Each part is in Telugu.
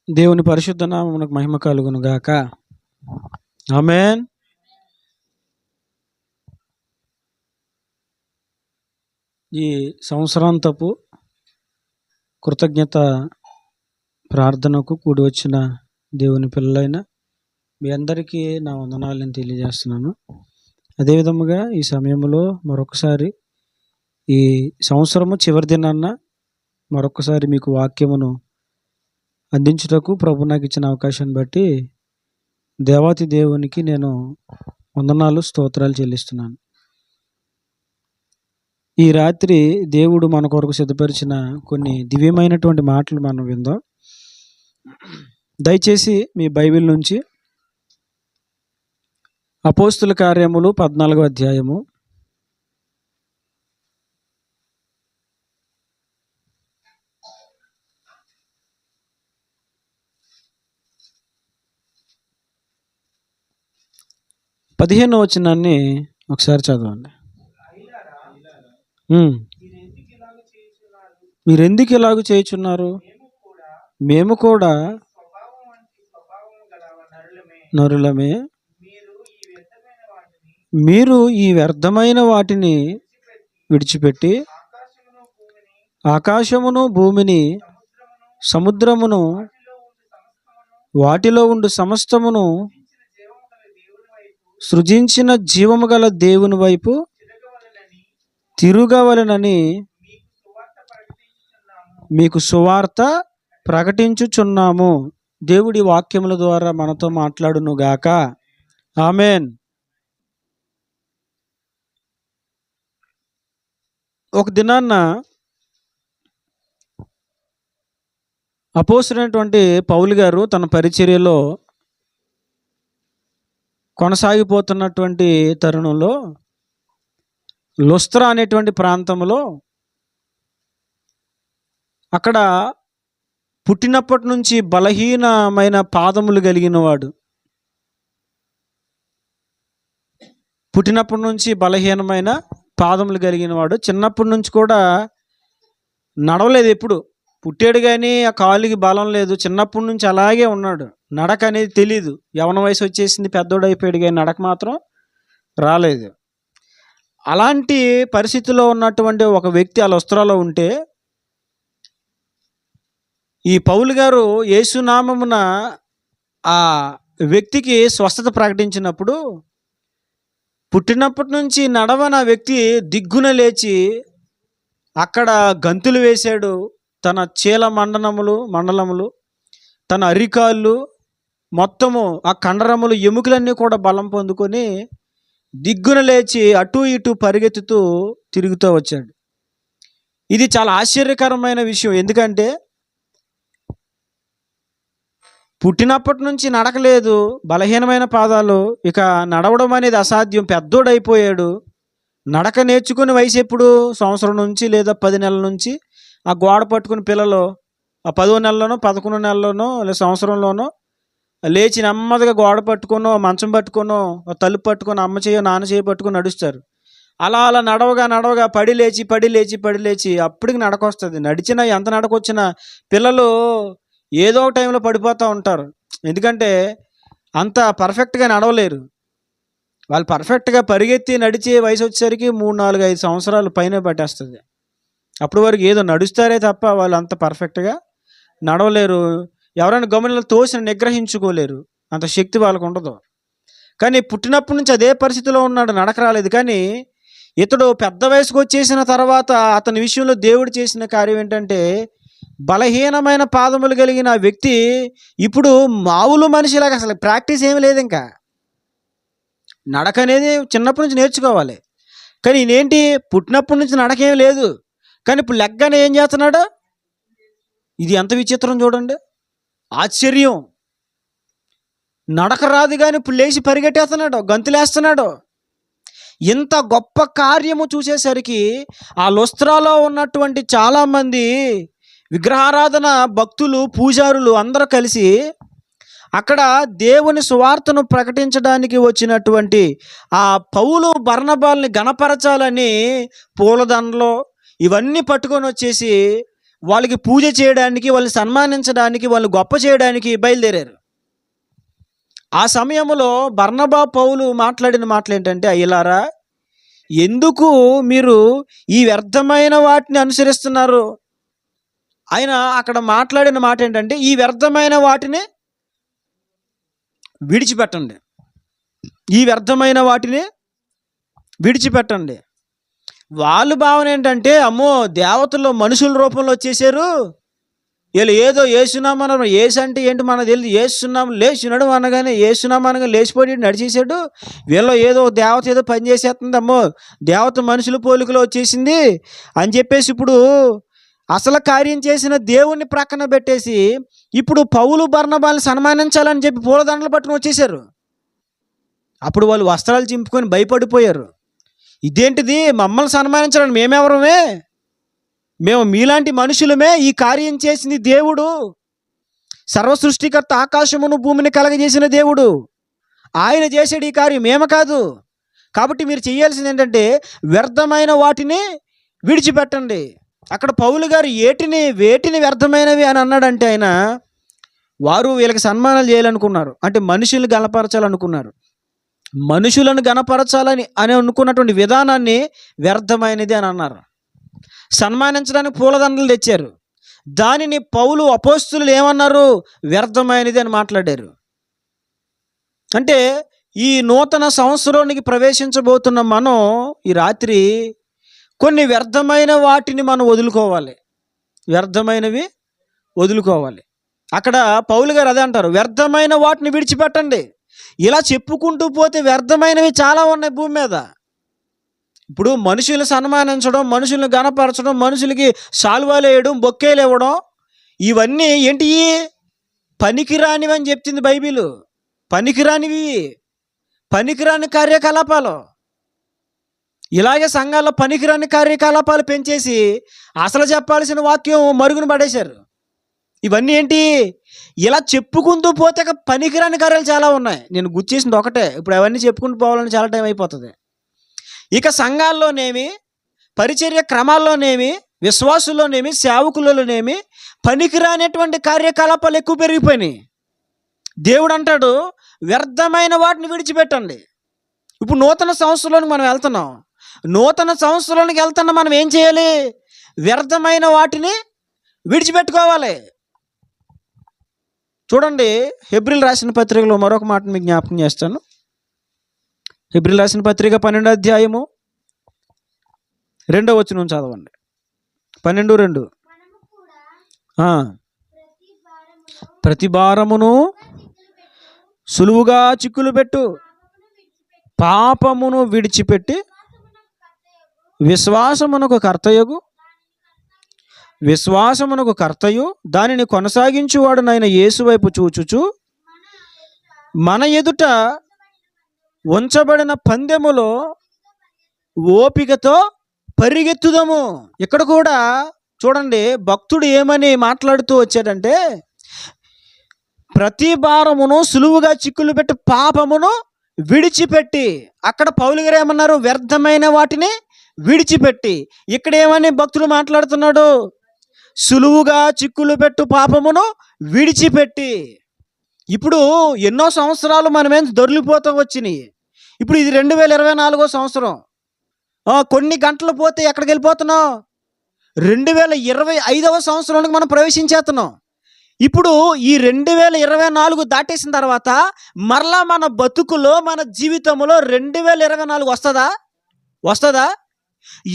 దేవుని పరిశుద్ధ నామమునకు మహిమ కలుగును గాక. ఆమేన్. ఈ సంవత్సరాంతపు కృతజ్ఞత ప్రార్థనకు కూడి వచ్చిన దేవుని పిల్లలైన మీ అందరికీ నా వందనాలను తెలియజేస్తున్నాను. అదేవిధముగా ఈ సమయంలో మరొకసారి ఈ సంవత్సరము చివరి దినాన్న మరొకసారి మీకు వాక్యమును అందించుటకు ప్రభు నాకు ఇచ్చిన అవకాశాన్ని బట్టి దేవాతి దేవునికి నేను వందనాలు స్తోత్రాలు చెల్లిస్తున్నాను. ఈ రాత్రి దేవుడు మన కొరకు సిద్ధపరిచిన కొన్ని దివ్యమైనటువంటి మాటలు మనం విందాం. దయచేసి మీ బైబిల్ నుంచి అపోస్తుల కార్యములు 14వ అధ్యాయము 15వ వచనాన్ని ఒకసారి చదవండి. మీరెందుకు ఇలాగ చేయుచున్నారు? మేము కూడా నరులమే. మీరు ఈ వ్యర్థమైన వాటిని విడిచిపెట్టి ఆకాశమును భూమిని సముద్రమును వాటిలో ఉండు సమస్తమును సృజించిన జీవము గల దేవుని వైపు తిరుగవలెనని మీకు సువార్త ప్రకటించుచున్నాము. దేవుడి వాక్యముల ద్వారా మనతో మాట్లాడును గాక. ఆమేన్. ఒక దినాన్న అపోస్తలుడైనటువంటి పౌలు గారు తన పరిచర్యలో కొనసాగిపోతున్నటువంటి తరుణంలో లుస్త్రా అనేటువంటి ప్రాంతంలో అక్కడ పుట్టినప్పటి నుంచి బలహీనమైన పాదములు కలిగిన వాడు, పుట్టినప్పటి నుంచి బలహీనమైన పాదములు కలిగిన వాడు, చిన్నప్పటి నుంచి కూడా నడవలేదు. ఎప్పుడు పుట్టాడు కానీ ఆ కాలుకి బలం లేదు. చిన్నప్పటి నుంచి అలాగే ఉన్నాడు. నడక అనేది తెలీదు. యవన వయసు వచ్చేసింది, పెద్దోడు అయిపోయాడు, కానీ నడక మాత్రం రాలేదు. అలాంటి పరిస్థితిలో ఉన్నటువంటి ఒక వ్యక్తి ఆ లుస్త్రాలో ఉంటే ఈ పౌలు గారు యేసునామమున ఆ వ్యక్తికి స్వస్థత ప్రకటించినప్పుడు పుట్టినప్పటి నుంచి నడవన వ్యక్తి దిగ్గున లేచి అక్కడ గంతులు వేశాడు. తన చీల మండలములు తన అరికాళ్ళు మొత్తము ఆ కండరములు ఎముకలన్నీ కూడా బలం పొందుకొని దిగ్గున లేచి అటు ఇటు పరిగెత్తుతూ తిరుగుతూ వచ్చాడు. ఇది చాలా ఆశ్చర్యకరమైన విషయం. ఎందుకంటే పుట్టినప్పటి నుంచి నడకలేదు, బలహీనమైన పాదాలు, ఇక నడవడం అనేది అసాధ్యం, పెద్దోడైపోయాడు. నడక నేర్చుకుని వయసు ఎప్పుడు? సంవత్సరం నుంచి లేదా 10 నెలల నుంచి ఆ గోడ పట్టుకుని పిల్లలు ఆ 10వ నెలలోనో 11వ నెలలోనో లేదా సంవత్సరంలోనో లేచి నెమ్మదిగా గోడ పట్టుకునో మంచం పట్టుకునో తలుపు పట్టుకొని అమ్మ చేయ నాన్న చేయ పట్టుకుని నడుస్తారు. అలా అలా నడవగా పడి లేచి అప్పటికి నడక వస్తుంది. నడిచినా ఎంత నడకొచ్చినా పిల్లలు ఏదో ఒక టైంలో పడిపోతూ ఉంటారు. ఎందుకంటే అంత పర్ఫెక్ట్గా నడవలేరు. వాళ్ళు పర్ఫెక్ట్గా పరిగెత్తి నడిచే వయసు వచ్చేసరికి 3, 4, 5 సంవత్సరాలు పైన పట్టేస్తుంది. అప్పటి వరకు ఏదో నడుస్తారే తప్ప వాళ్ళు అంత పర్ఫెక్ట్గా నడవలేరు. ఎవరైనా గమనిలో తోసిన నిగ్రహించుకోలేరు, అంత శక్తి వాళ్ళకు ఉండదు. కానీ పుట్టినప్పటి నుంచి అదే పరిస్థితిలో ఉన్నాడు, నడక రాలేదు. కానీ ఇతడు పెద్ద వయసుకు వచ్చేసిన తర్వాత అతని విషయంలో దేవుడు చేసిన కార్యం ఏంటంటే బలహీనమైన పాదములు కలిగిన వ్యక్తి ఇప్పుడు మామూలు మనిషిలాగా, అసలు ప్రాక్టీస్ ఏమి లేదు, ఇంకా నడక అనేది చిన్నప్పటి నుంచి నేర్చుకోవాలి. కానీ ఈయనేంటి పుట్టినప్పటి నుంచి నడకేం లేదు, కానీ ఇప్పుడు లెగ్గనే ఏం చేస్తున్నాడు? ఇది ఎంత విచిత్రం చూడండి, ఆశ్చర్యం. నడక రాదు కానీ ఇప్పుడు లేచి పరిగెట్టేస్తున్నాడు, గంతులేస్తున్నాడు. ఇంత గొప్ప కార్యము చూసేసరికి ఆ లుస్త్రాలో ఉన్నటువంటి చాలామంది విగ్రహారాధన భక్తులు, పూజారులు అందరూ కలిసి అక్కడ దేవుని సువార్తను ప్రకటించడానికి వచ్చినటువంటి ఆ పౌలు బర్నబాల్ని గణపరచాలని పూలదండలు ఇవన్నీ పట్టుకొని వచ్చేసి వాళ్ళకి పూజ చేయడానికి, వాళ్ళని సన్మానించడానికి, వాళ్ళని గొప్ప చేయడానికి బయలుదేరారు. ఆ సమయంలో బర్నబా, పౌలు మాట్లాడిన మాటలు ఏంటంటే, అయ్యలారా, ఎందుకు మీరు ఈ వ్యర్థమైన వాటిని అనుసరిస్తున్నారు? ఆయన అక్కడ మాట్లాడిన మాట ఏంటంటే, ఈ వ్యర్థమైన వాటిని విడిచిపెట్టండి. ఈ వ్యర్థమైన వాటిని విడిచిపెట్టండి. వాళ్ళు భావన ఏంటంటే, అమ్మో దేవతలు మనుషుల రూపంలో వచ్చేసారు, వీళ్ళు ఏదో ఏసునామన్నారు. ఏసు అంటే ఏంటి మనకు తెలియదు. ఏసునామం లేచినాడు అనగానే ఏసునామం అనగా లేచిపోయి నడిచేసాడు. వీళ్ళు ఏదో దేవత ఏదో పని చేసేస్తుంది, అమ్మో దేవత మనుషుల పోలికలో వచ్చేసింది అని చెప్పేసి ఇప్పుడు అసలు కార్యం చేసిన దేవుణ్ణి ప్రక్కన పెట్టేసి ఇప్పుడు పౌలు బర్నబాలను సన్మానించాలని చెప్పి పూలదండలు పట్టుకుని వచ్చేసారు. అప్పుడు వాళ్ళు వస్త్రాలు చింపుకొని భయపడిపోయారు. ఇదేంటిది, మమ్మల్ని సన్మానించాలని మేమెవరమే? మేము మీలాంటి మనుషులమే. ఈ కార్యం చేసింది దేవుడు, సర్వ సృష్టికర్త, ఆకాశమును భూమిని కలగజేసిన దేవుడు. ఆయన చేసాడు ఈ కార్యం, మేము కాదు. కాబట్టి మీరు చేయాల్సింది ఏంటంటే వ్యర్థమైన వాటిని విడిచిపెట్టండి. అక్కడ పౌలు గారు వేటిని వ్యర్థమైనవి అని అన్నాడంటే, ఆయన వారు వీళ్ళకి సన్మానాలు చేయాలనుకున్నారు, అంటే మనుషుల్ని గణపరచాలనుకున్నారు. మనుషులను గణపరచాలని అని అనుకున్నటువంటి విధానాన్ని వ్యర్థమైనది అని అన్నారు. సన్మానించడానికి పూలదండలు తెచ్చారు. దానిని పౌలు అపోస్తులు ఏమన్నారు? వ్యర్థమైనది అని మాట్లాడారు. అంటే ఈ నూతన సంవత్సరానికి ప్రవేశించబోతున్న మనం ఈ రాత్రి కొన్ని వ్యర్థమైన వాటిని మనం వదులుకోవాలి. వ్యర్థమైనవి వదులుకోవాలి. అక్కడ పౌలు గారు అదే అంటారు, వ్యర్థమైన వాటిని విడిచిపెట్టండి. ఇలా చెప్పుకుంటూ పోతే వ్యర్థమైనవి చాలా ఉన్నాయి భూమి మీద. ఇప్పుడు మనుషులు సన్మానించడం, మనుషులను గణపరచడం, మనుషులకి శాలువాలు వేయడం, బొక్కేలు ఇవ్వడం, ఇవన్నీ ఏంటి? పనికిరానివి అని చెప్తుంది బైబిల్. పనికిరానివి, పనికిరాని కార్యకలాపాలు. ఇలాగే సంఘాల్లో పనికిరాని కార్యకలాపాలు పెంచేసి అసలు చెప్పాల్సిన వాక్యం మరుగున పడేశారు. ఇవన్నీ ఏంటి? ఇలా చెప్పుకుంటూ పోతే పనికిరాని కార్యాలు చాలా ఉన్నాయి. నేను గుర్చేసింది ఒకటే, ఇప్పుడు అవన్నీ చెప్పుకుంటూ పోవాలని చాలా టైం అయిపోతుంది. ఇక సంఘాల్లోనేమి, పరిచర్య క్రమాల్లోనేమి, విశ్వాసుల్లోనేమి, సేవకులలోనేమి పనికిరానటువంటి కార్యకలాపాలు ఎక్కువ పెరిగిపోయినాయి. దేవుడు అంటాడు, వ్యర్థమైన వాటిని విడిచిపెట్టండి. ఇప్పుడు నూతన సంవత్సరంలోనికి మనం వెళ్తున్నాం. నూతన సంవత్సరంలోనికి వెళ్తున్నా మనం ఏం చేయాలి? వ్యర్థమైన వాటిని విడిచిపెట్టుకోవాలి. చూడండి, హెబ్రీలు రాసిన పత్రికలో మరొక మాట మీకు జ్ఞాపకం చేస్తాను. హెబ్రీలు రాసిన పత్రిక 12వ అధ్యాయము 2వ వచనం చదవండి. 12:2. ప్రతి భారమును సులువుగా చిక్కులు పెట్టు, పాపమును విడిచిపెట్టి విశ్వాసమునకు కర్తయు దానిని కొనసాగించువాడునైన యేసు వైపు చూచుచు మన ఎదుట ఉంచబడిన పందెములో ఓపికతో పరిగెత్తుదము. ఇక్కడ కూడా చూడండి, భక్తుడు ఏమని మాట్లాడుతూ వచ్చాడంటే, ప్రతి భారమును సులువుగా చిక్కులు పెట్టి పాపమును విడిచిపెట్టి. అక్కడ పౌలు గారు ఏమన్నారు? వ్యర్థమైన వాటిని విడిచిపెట్టి. ఇక్కడ ఏమని భక్తుడు మాట్లాడుతున్నాడు? సులువుగా చిక్కులు పెట్టు పాపమును విడిచిపెట్టి. ఇప్పుడు ఎన్నో సంవత్సరాలు మనమేం దొరికిపోతూ వచ్చినాయి. ఇప్పుడు ఇది 2024వ సంవత్సరం. కొన్ని గంటలు పోతే ఎక్కడికి వెళ్ళిపోతున్నాం? 2025వ సంవత్సరానికి మనం ప్రవేశించేస్తున్నాం. ఇప్పుడు ఈ 2024 దాటేసిన తర్వాత మరలా మన బతుకులో, మన జీవితంలో 2024 వస్తుందా?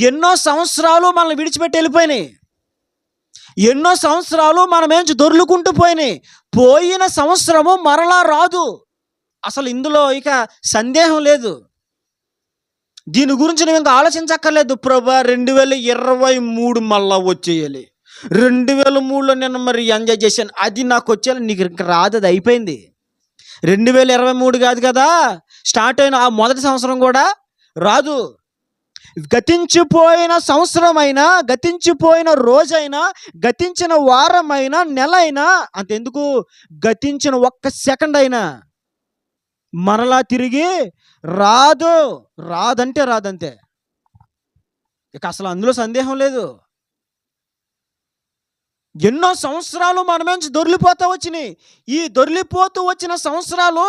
ఎన్నో సంవత్సరాలు మనల్ని విడిచిపెట్టి వెళ్ళిపోయినాయి. ఎన్నో సంవత్సరాలు మనమేంచి దొర్లుకుంటూ పోయినాయి. పోయిన సంవత్సరము మరలా రాదు. అసలు ఇందులో ఇక సందేహం లేదు. దీని గురించి నువ్వు ఇంకా ఆలోచించక్కర్లేదు. ప్రభా 2023 మళ్ళా వచ్చేయాలి, 2003లో నేను మరి ఎంజాయ్ చేశాను, అది నాకు వచ్చేయాలి. నీకు ఇంకా రాదు, అది అయిపోయింది. 2023 కాదు కదా, స్టార్ట్ అయిన ఆ మొదటి సంవత్సరం కూడా రాదు. గతించిపోయిన సంవత్సరమైనా, గతించిపోయిన రోజైనా, గతించిన వారమైనా, నెల అయినా, అంతెందుకు గతించిన ఒక్క సెకండ్ అయినా మరలా తిరిగి రాదంతే. ఇక అసలు అందులో సందేహం లేదు. ఎన్నో సంవత్సరాలు మన నుంచి దొర్లిపోతూ వచ్చినాయి. ఈ దొర్లిపోతూ వచ్చిన సంవత్సరాలు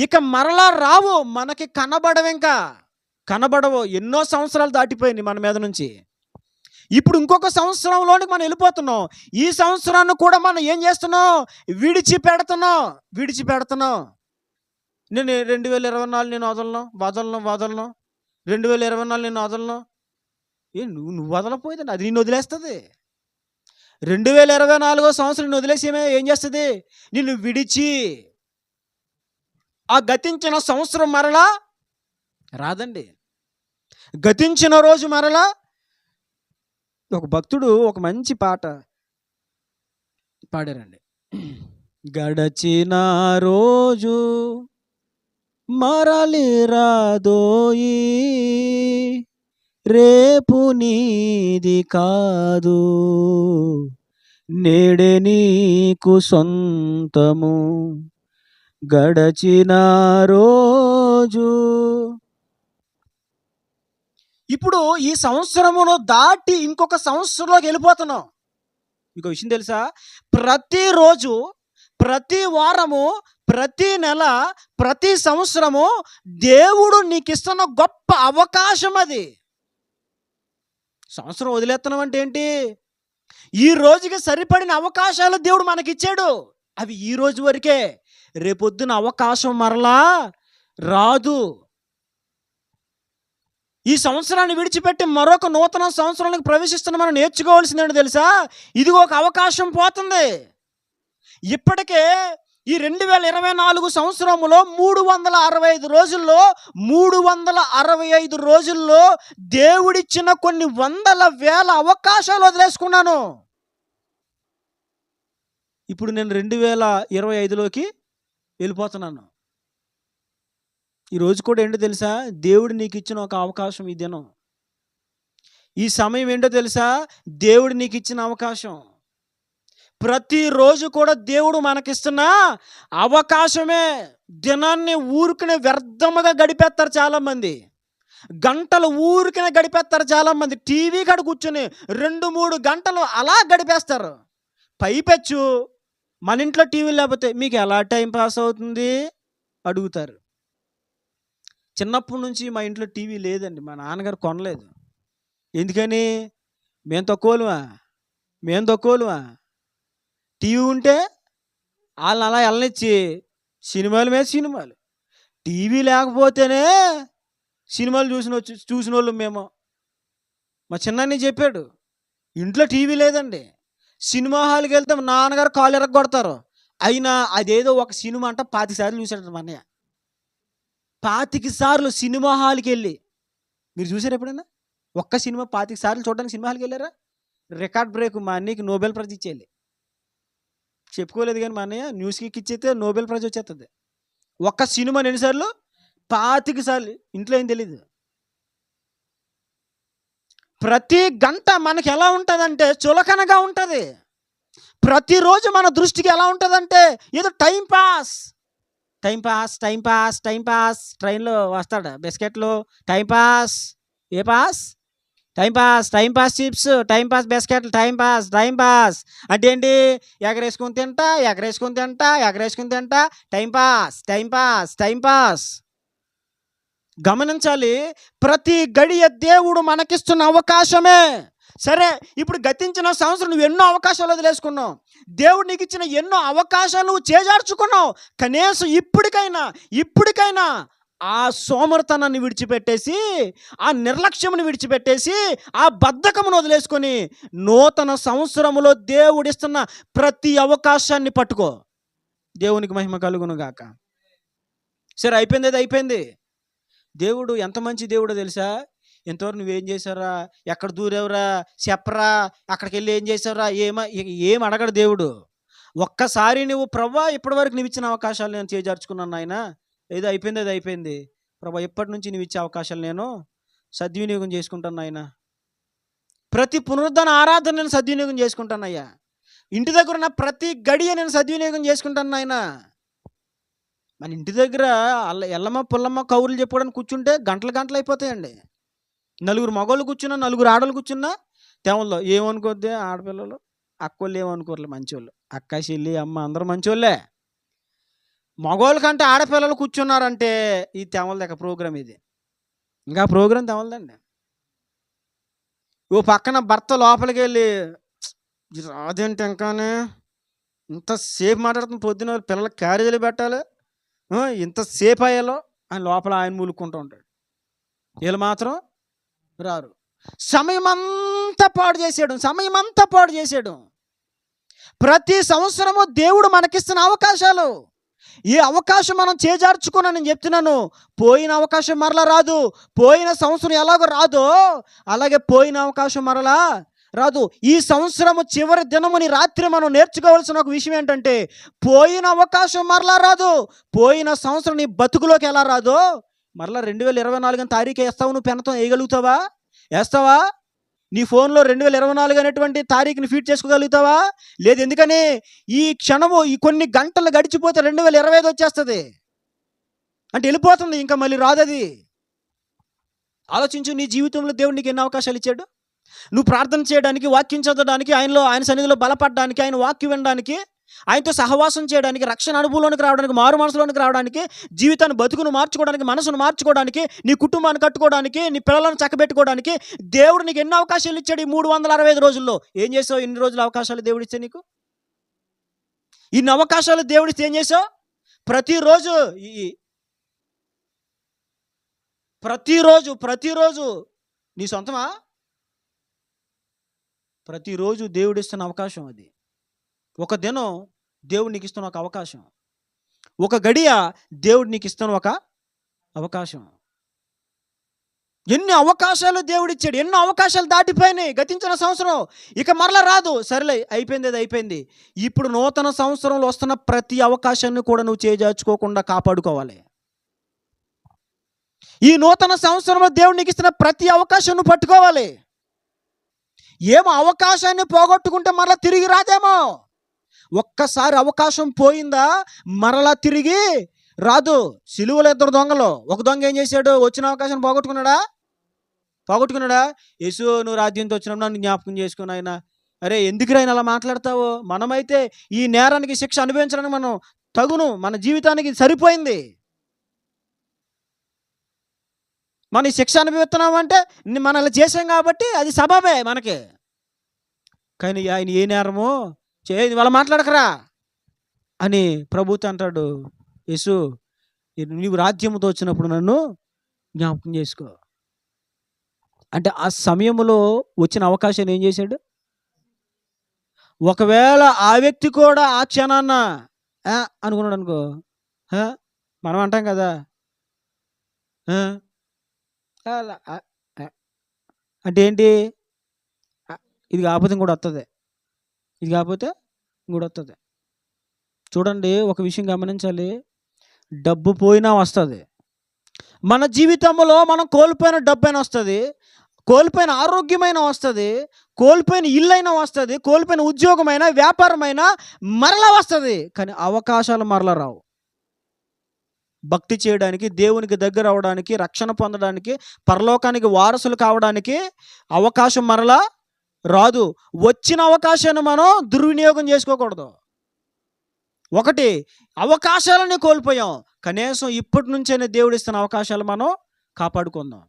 ఇక మరలా రావు, మనకి కనబడవింకా, కనబడవు. ఎన్నో సంవత్సరాలు దాటిపోయినాయి మన మీద నుంచి. ఇప్పుడు ఇంకొక సంవత్సరంలోనికి మనం వెళ్ళిపోతున్నాం. ఈ సంవత్సరాన్ని కూడా మనం ఏం చేస్తున్నాం? విడిచిపెడుతున్నాం. నేను 2024 నేను వదలను. 2024 నేను వదలను. నువ్వు వదలపోయిందండి, అది నిన్ను వదిలేస్తుంది. 2024 సంవత్సరం నిన్ను వదిలేసేమే ఏం చేస్తుంది? నిన్ను విడిచి ఆ గతించిన సంవత్సరం మరలా రాదండి. గతించిన రోజు మరలా. ఒక భక్తుడు ఒక మంచి పాట పాడారండి. గడచిన రోజు మరలి రాదోయి, రేపు నీది కాదు, నేడే నీకు సొంతము. గడచిన రోజు. ఇప్పుడు ఈ సంవత్సరమును దాటి ఇంకొక సంవత్సరంలోకి వెళ్ళిపోతున్నాం. మీకు విషయం తెలుసా? ప్రతిరోజు, ప్రతి వారము, ప్రతి నెల, ప్రతి సంవత్సరము దేవుడు నీకు ఇస్తున్న గొప్ప అవకాశం అది. సంవత్సరం వదిలేస్తున్నాం అంటే ఏంటి? ఈ రోజుకి సరిపడిన అవకాశాలు దేవుడు మనకిచ్చాడు. అవి ఈ రోజు వరకే. రేపొద్దున అవకాశం మరలా రాదు. ఈ సంవత్సరాన్ని విడిచిపెట్టి మరొక నూతన సంవత్సరానికి ప్రవేశిస్తున్న మనం నేర్చుకోవాల్సిందేంటో తెలుసా? ఇదిగో ఒక అవకాశం పోతుంది. ఇప్పటికే ఈ 2024 సంవత్సరంలో 365 రోజుల్లో దేవుడిచ్చిన కొన్ని వందల వేల అవకాశాలు వదిలేసుకున్నాను. ఇప్పుడు నేను 2025లోకి వెళ్ళిపోతున్నాను. ఈరోజు కూడా ఏంటో తెలుసా? దేవుడు నీకు ఇచ్చిన ఒక అవకాశం. ఈ దినం, ఈ సమయం ఏంటో తెలుసా? దేవుడు నీకు ఇచ్చిన అవకాశం. ప్రతిరోజు కూడా దేవుడు మనకిస్తున్న అవకాశమే. దినాన్ని ఊరికనే వ్యర్థముగా గడిపేస్తారు చాలామంది. గంటలు ఊరికనే గడిపేస్తారు చాలామంది. టీవీ కాడ కూర్చొని 2-3 గంటలు అలా గడిపేస్తారు. పైపెచ్చు మన ఇంట్లో టీవీ లేకపోతే మీకు ఎలా టైం పాస్ అవుతుంది అడుగుతారు. చిన్నప్పటి నుంచి మా ఇంట్లో టీవీ లేదండి. మా నాన్నగారు కొనలేదు. ఎందుకని? మేము తక్కువలువా. టీవీ ఉంటే వాళ్ళని అలా వెళ్ళనిచ్చి సినిమాల మీద సినిమాలు. టీవీ లేకపోతేనే సినిమాలు చూసిన వాళ్ళు మేము. మా చిన్నాన్ని చెప్పాడు, ఇంట్లో టీవీ లేదండి, సినిమా హాల్కి వెళ్తే మా నాన్నగారు కాలు ఎరగొడతారు. అయినా అదేదో ఒక సినిమా అంట 25 సార్లు చూశాడు మా అన్నయ్య. 25 సార్లు సినిమా హాల్కి వెళ్ళి. మీరు చూసారు ఎప్పుడైనా? ఒక్క సినిమా 25 సార్లు చూడడానికి సినిమా హాల్కి వెళ్ళారా? Record break. మా అన్నయ్యకి నోబెల్ ప్రైజ్ ఇచ్చేయాలి. చెప్పుకోలేదు కానీ మా అన్నయ్య న్యూస్కి ఇచ్చేస్తే నోబెల్ ప్రైజ్ వచ్చేస్తుంది. ఒక్క సినిమా ఎన్నిసార్లు? 25 సార్లు. ఇంట్లో ఏం తెలీదు. ప్రతి గంట మనకి ఎలా ఉంటుందంటే చులకనగా ఉంటుంది. ప్రతిరోజు మన దృష్టికి ఎలా ఉంటుందంటే ఏదో టైం పాస్. ట్రైన్లో వస్తాడు బిస్కెట్లు. Time pass. ఏ పాస్? Time pass chips, time pass బిస్కెట్లు, టైం పాస్ అంటే ఏంటి? ఎగరేసుకుని తింటా, టైం పాస్. గమనించాలి, ప్రతి గడియ దేవుడు మనకిస్తున్న అవకాశమే. సరే, ఇప్పుడు గతించిన సంవత్సరం నువ్వు ఎన్నో అవకాశాలు వదిలేసుకున్నావు. దేవుడు నీకు ఇచ్చిన ఎన్నో అవకాశాలు నువ్వు చేజార్చుకున్నావు. కనీసం ఇప్పటికైనా ఆ సోమరితనాన్ని విడిచిపెట్టేసి, ఆ నిర్లక్ష్యమును విడిచిపెట్టేసి, ఆ బద్ధకమును వదిలేసుకొని నూతన సంవత్సరములో దేవుడిస్తున్న ప్రతి అవకాశాన్ని పట్టుకో. దేవునికి మహిమ కలుగును గాక. సరే, అయిపోయింది. దేవుడు ఎంత మంచి దేవుడో తెలుసా? ఇంతవరకు నువ్వేం చేశారా, ఎక్కడ దూరేవరా, చెప్పరా, అక్కడికి వెళ్ళి ఏం చేసావురా, ఏం అడగడు దేవుడు. ఒక్కసారి నువ్వు ప్రభా ఇప్పటివరకు నువ్వు ఇచ్చిన అవకాశాలు నేను చేజార్చుకున్నాను నాయన, ఏదో అయిపోయింది ప్రభా, ఇప్పటి నుంచి నువ్వు ఇచ్చే అవకాశాలు నేను సద్వినియోగం చేసుకుంటాను నాయన. ప్రతి పునరుద్ధరణ ఆరాధన నేను సద్వినియోగం చేసుకుంటాను అయ్యా. ఇంటి దగ్గర ఉన్న ప్రతి గడియ నేను సద్వినియోగం చేసుకుంటాను నాయన. మన ఇంటి దగ్గర ఎల్లమ్మ పుల్లమ్మ కౌరులు చెప్పుకోవడానికి కూర్చుంటే గంటలు అయిపోతాయండి. 4 మగవాళ్ళు కూర్చున్నా, 4 ఆడవాళ్ళు కూర్చున్నా తెవల్లో ఏమనుకోద్ది ఆడపిల్లలు అక్కోళ్ళు ఏమనుకోర్లే, మంచోళ్ళు. అక్క, చెల్లి, అమ్మ అందరూ మంచోళ్ళే. మగోళ్ళ కంటే ఆడపిల్లలు కూర్చున్నారంటే ఈ తెమలదక ప్రోగ్రామ్ ఇది. ఇంకా ప్రోగ్రామ్ తెమలదండి. ఓ పక్కన భర్త లోపలికి వెళ్ళి రాదేంటి ఇంకానే, ఇంతసేపు మాట్లాడుతున్న, పొద్దున పిల్లలకి క్యారేజీలు పెట్టాలి, ఇంతసేపు అయ్యాలో అని లోపల ఆయన మూలుక్కుంటూ ఉంటాడు. వీళ్ళు మాత్రం రారు. సమయమంతా పాడు చేసాడు. ప్రతి సంవత్సరము దేవుడు మనకిస్తున్న అవకాశాలు, ఈ అవకాశం మనం చేజార్చుకున్నా. నేను చెప్తున్నాను, పోయిన అవకాశం మరలా రాదు. పోయిన సంవత్సరం ఎలాగో రాదో అలాగే పోయిన అవకాశం మరలా రాదు. ఈ సంవత్సరము చివరి దినముని రాత్రి మనం నేర్చుకోవాల్సిన ఒక విషయం ఏంటంటే, పోయిన అవకాశం మరలా రాదు. పోయిన సంవత్సరం నీ బతుకులోకి ఎలా రాదో మరలా 2024 తారీఖు వేస్తావు. నువ్వు పెన్నుతో వేయగలుగుతావా? వేస్తావా? నీ ఫోన్లో 2024 అనేటువంటి తారీఖుని ఫీడ్ చేసుకోగలుగుతావా? లేదు. ఎందుకని ఈ క్షణము, ఈ కొన్ని గంటలు గడిచిపోతే 2025 వచ్చేస్తుంది. అంటే వెళ్ళిపోతుంది, ఇంకా మళ్ళీ రాదు అది. ఆలోచించు, నీ జీవితంలో దేవుడు నీకు ఎన్ని అవకాశాలు ఇచ్చాడు. నువ్వు ప్రార్థన చేయడానికి, వాక్యం చదవడానికి, ఆయన సన్నిధిలో బలపడడానికి, ఆయన వాక్యం వినడానికి, ఆయనతో సహవాసం చేయడానికి, రక్షణ అనుభవంలోనికి రావడానికి, మారు మనసులోనికి రావడానికి, జీవితాన్ని బతుకును మార్చుకోవడానికి, మనసును మార్చుకోవడానికి, నీ కుటుంబాన్ని కట్టుకోవడానికి, నీ పిల్లలను చక్కబెట్టుకోవడానికి దేవుడు నీకు ఎన్ని అవకాశాలు ఇచ్చాడు. ఈ 365 రోజుల్లో ఏం చేసావు? ఎన్ని రోజుల అవకాశాలు దేవుడు ఇస్తే నీకు? ఇన్ని అవకాశాలు దేవుడిస్తే ఏం చేసావు? ప్రతిరోజు నీ సొంతమా? ప్రతిరోజు దేవుడిస్తున్న అవకాశం అది. ఒక దినం దేవుడు నీకు ఇస్తున్న ఒక అవకాశం, ఒక గడియ దేవుడు నీకు ఇస్తున్న ఒక అవకాశం. ఎన్ని అవకాశాలు దేవుడిచ్చాడు, ఎన్నో అవకాశాలు దాటిపోయినాయి గతించిన సంవత్సరం. ఇక మరలా రాదు. సరేలే, అయిపోయింది, అది అయిపోయింది. ఇప్పుడు నూతన సంవత్సరంలో వస్తున్న ప్రతి అవకాశాన్ని కూడా నువ్వు చేజార్చుకోకుండా కాపాడుకోవాలి. ఈ నూతన సంవత్సరంలో దేవుడు నీకు ఇస్తున్న ప్రతి అవకాశం నువ్వు పట్టుకోవాలి. ఏమో అవకాశాన్ని పోగొట్టుకుంటే మరలా తిరిగి రాదేమో. ఒక్కసారి అవకాశం పోయిందా మరలా తిరిగి రాదు. సిలువలో 2 దొంగలు, ఒక దొంగ ఏం చేశాడు? వచ్చిన అవకాశం పోగొట్టుకున్నాడా? యేసు, నువ్వు రాజ్యంతో వచ్చినప్పుడు నన్ను జ్ఞాపకం చేసుకుని ఆయన. అరే, ఎందుకు ఆయన అలా మాట్లాడతావు? మనమైతే ఈ నేరానికి శిక్ష అనుభవించడానికి మనం తగును, మన జీవితానికి సరిపోయింది. మనం ఈ శిక్ష అనుభవిస్తున్నామంటే మనల్ని చేసాం కాబట్టి అది సబబే మనకి. కానీ ఆయన ఏ నేరమో వాళ్ళ మాట్లాడకరా అని ప్రభుతో అంటాడు. యేసు, నీవు రాజ్యముతో వచ్చినప్పుడు నన్ను జ్ఞాపకం చేసుకో అంటే, ఆ సమయంలో వచ్చిన అవకాశాన్ని ఏం చేశాడు? ఒకవేళ ఆ వ్యక్తి కూడా ఆ క్షణాన్న అనుకున్నాడు అనుకో, మనం అంటాం కదా, అంటే ఏంటి? ఇది కాకపోతే ఇంకోటి వస్తుంది. చూడండి, ఒక విషయం గమనించాలి. డబ్బు పోయినా వస్తుంది. మన జీవితంలో మనం కోల్పోయిన డబ్బైనా వస్తుంది, కోల్పోయిన ఆరోగ్యమైనా వస్తుంది, కోల్పోయిన ఇల్లైనా వస్తుంది, కోల్పోయిన ఉద్యోగమైనా, వ్యాపారమైనా మరలా వస్తుంది. కానీ అవకాశాలు మరలా రావు. భక్తి చేయడానికి, దేవునికి దగ్గర అవడానికి, రక్షణ పొందడానికి, పరలోకానికి వారసులు కావడానికి అవకాశం మరలా రాదు. వచ్చిన అవకాశాన్ని మనం దుర్వినియోగం చేసుకోకూడదు. ఒకటి, అవకాశాలని కోల్పోయాం, కనీసం ఇప్పటి నుంచైనా దేవుడు ఇస్తున్న అవకాశాలు మనం కాపాడుకుందాం.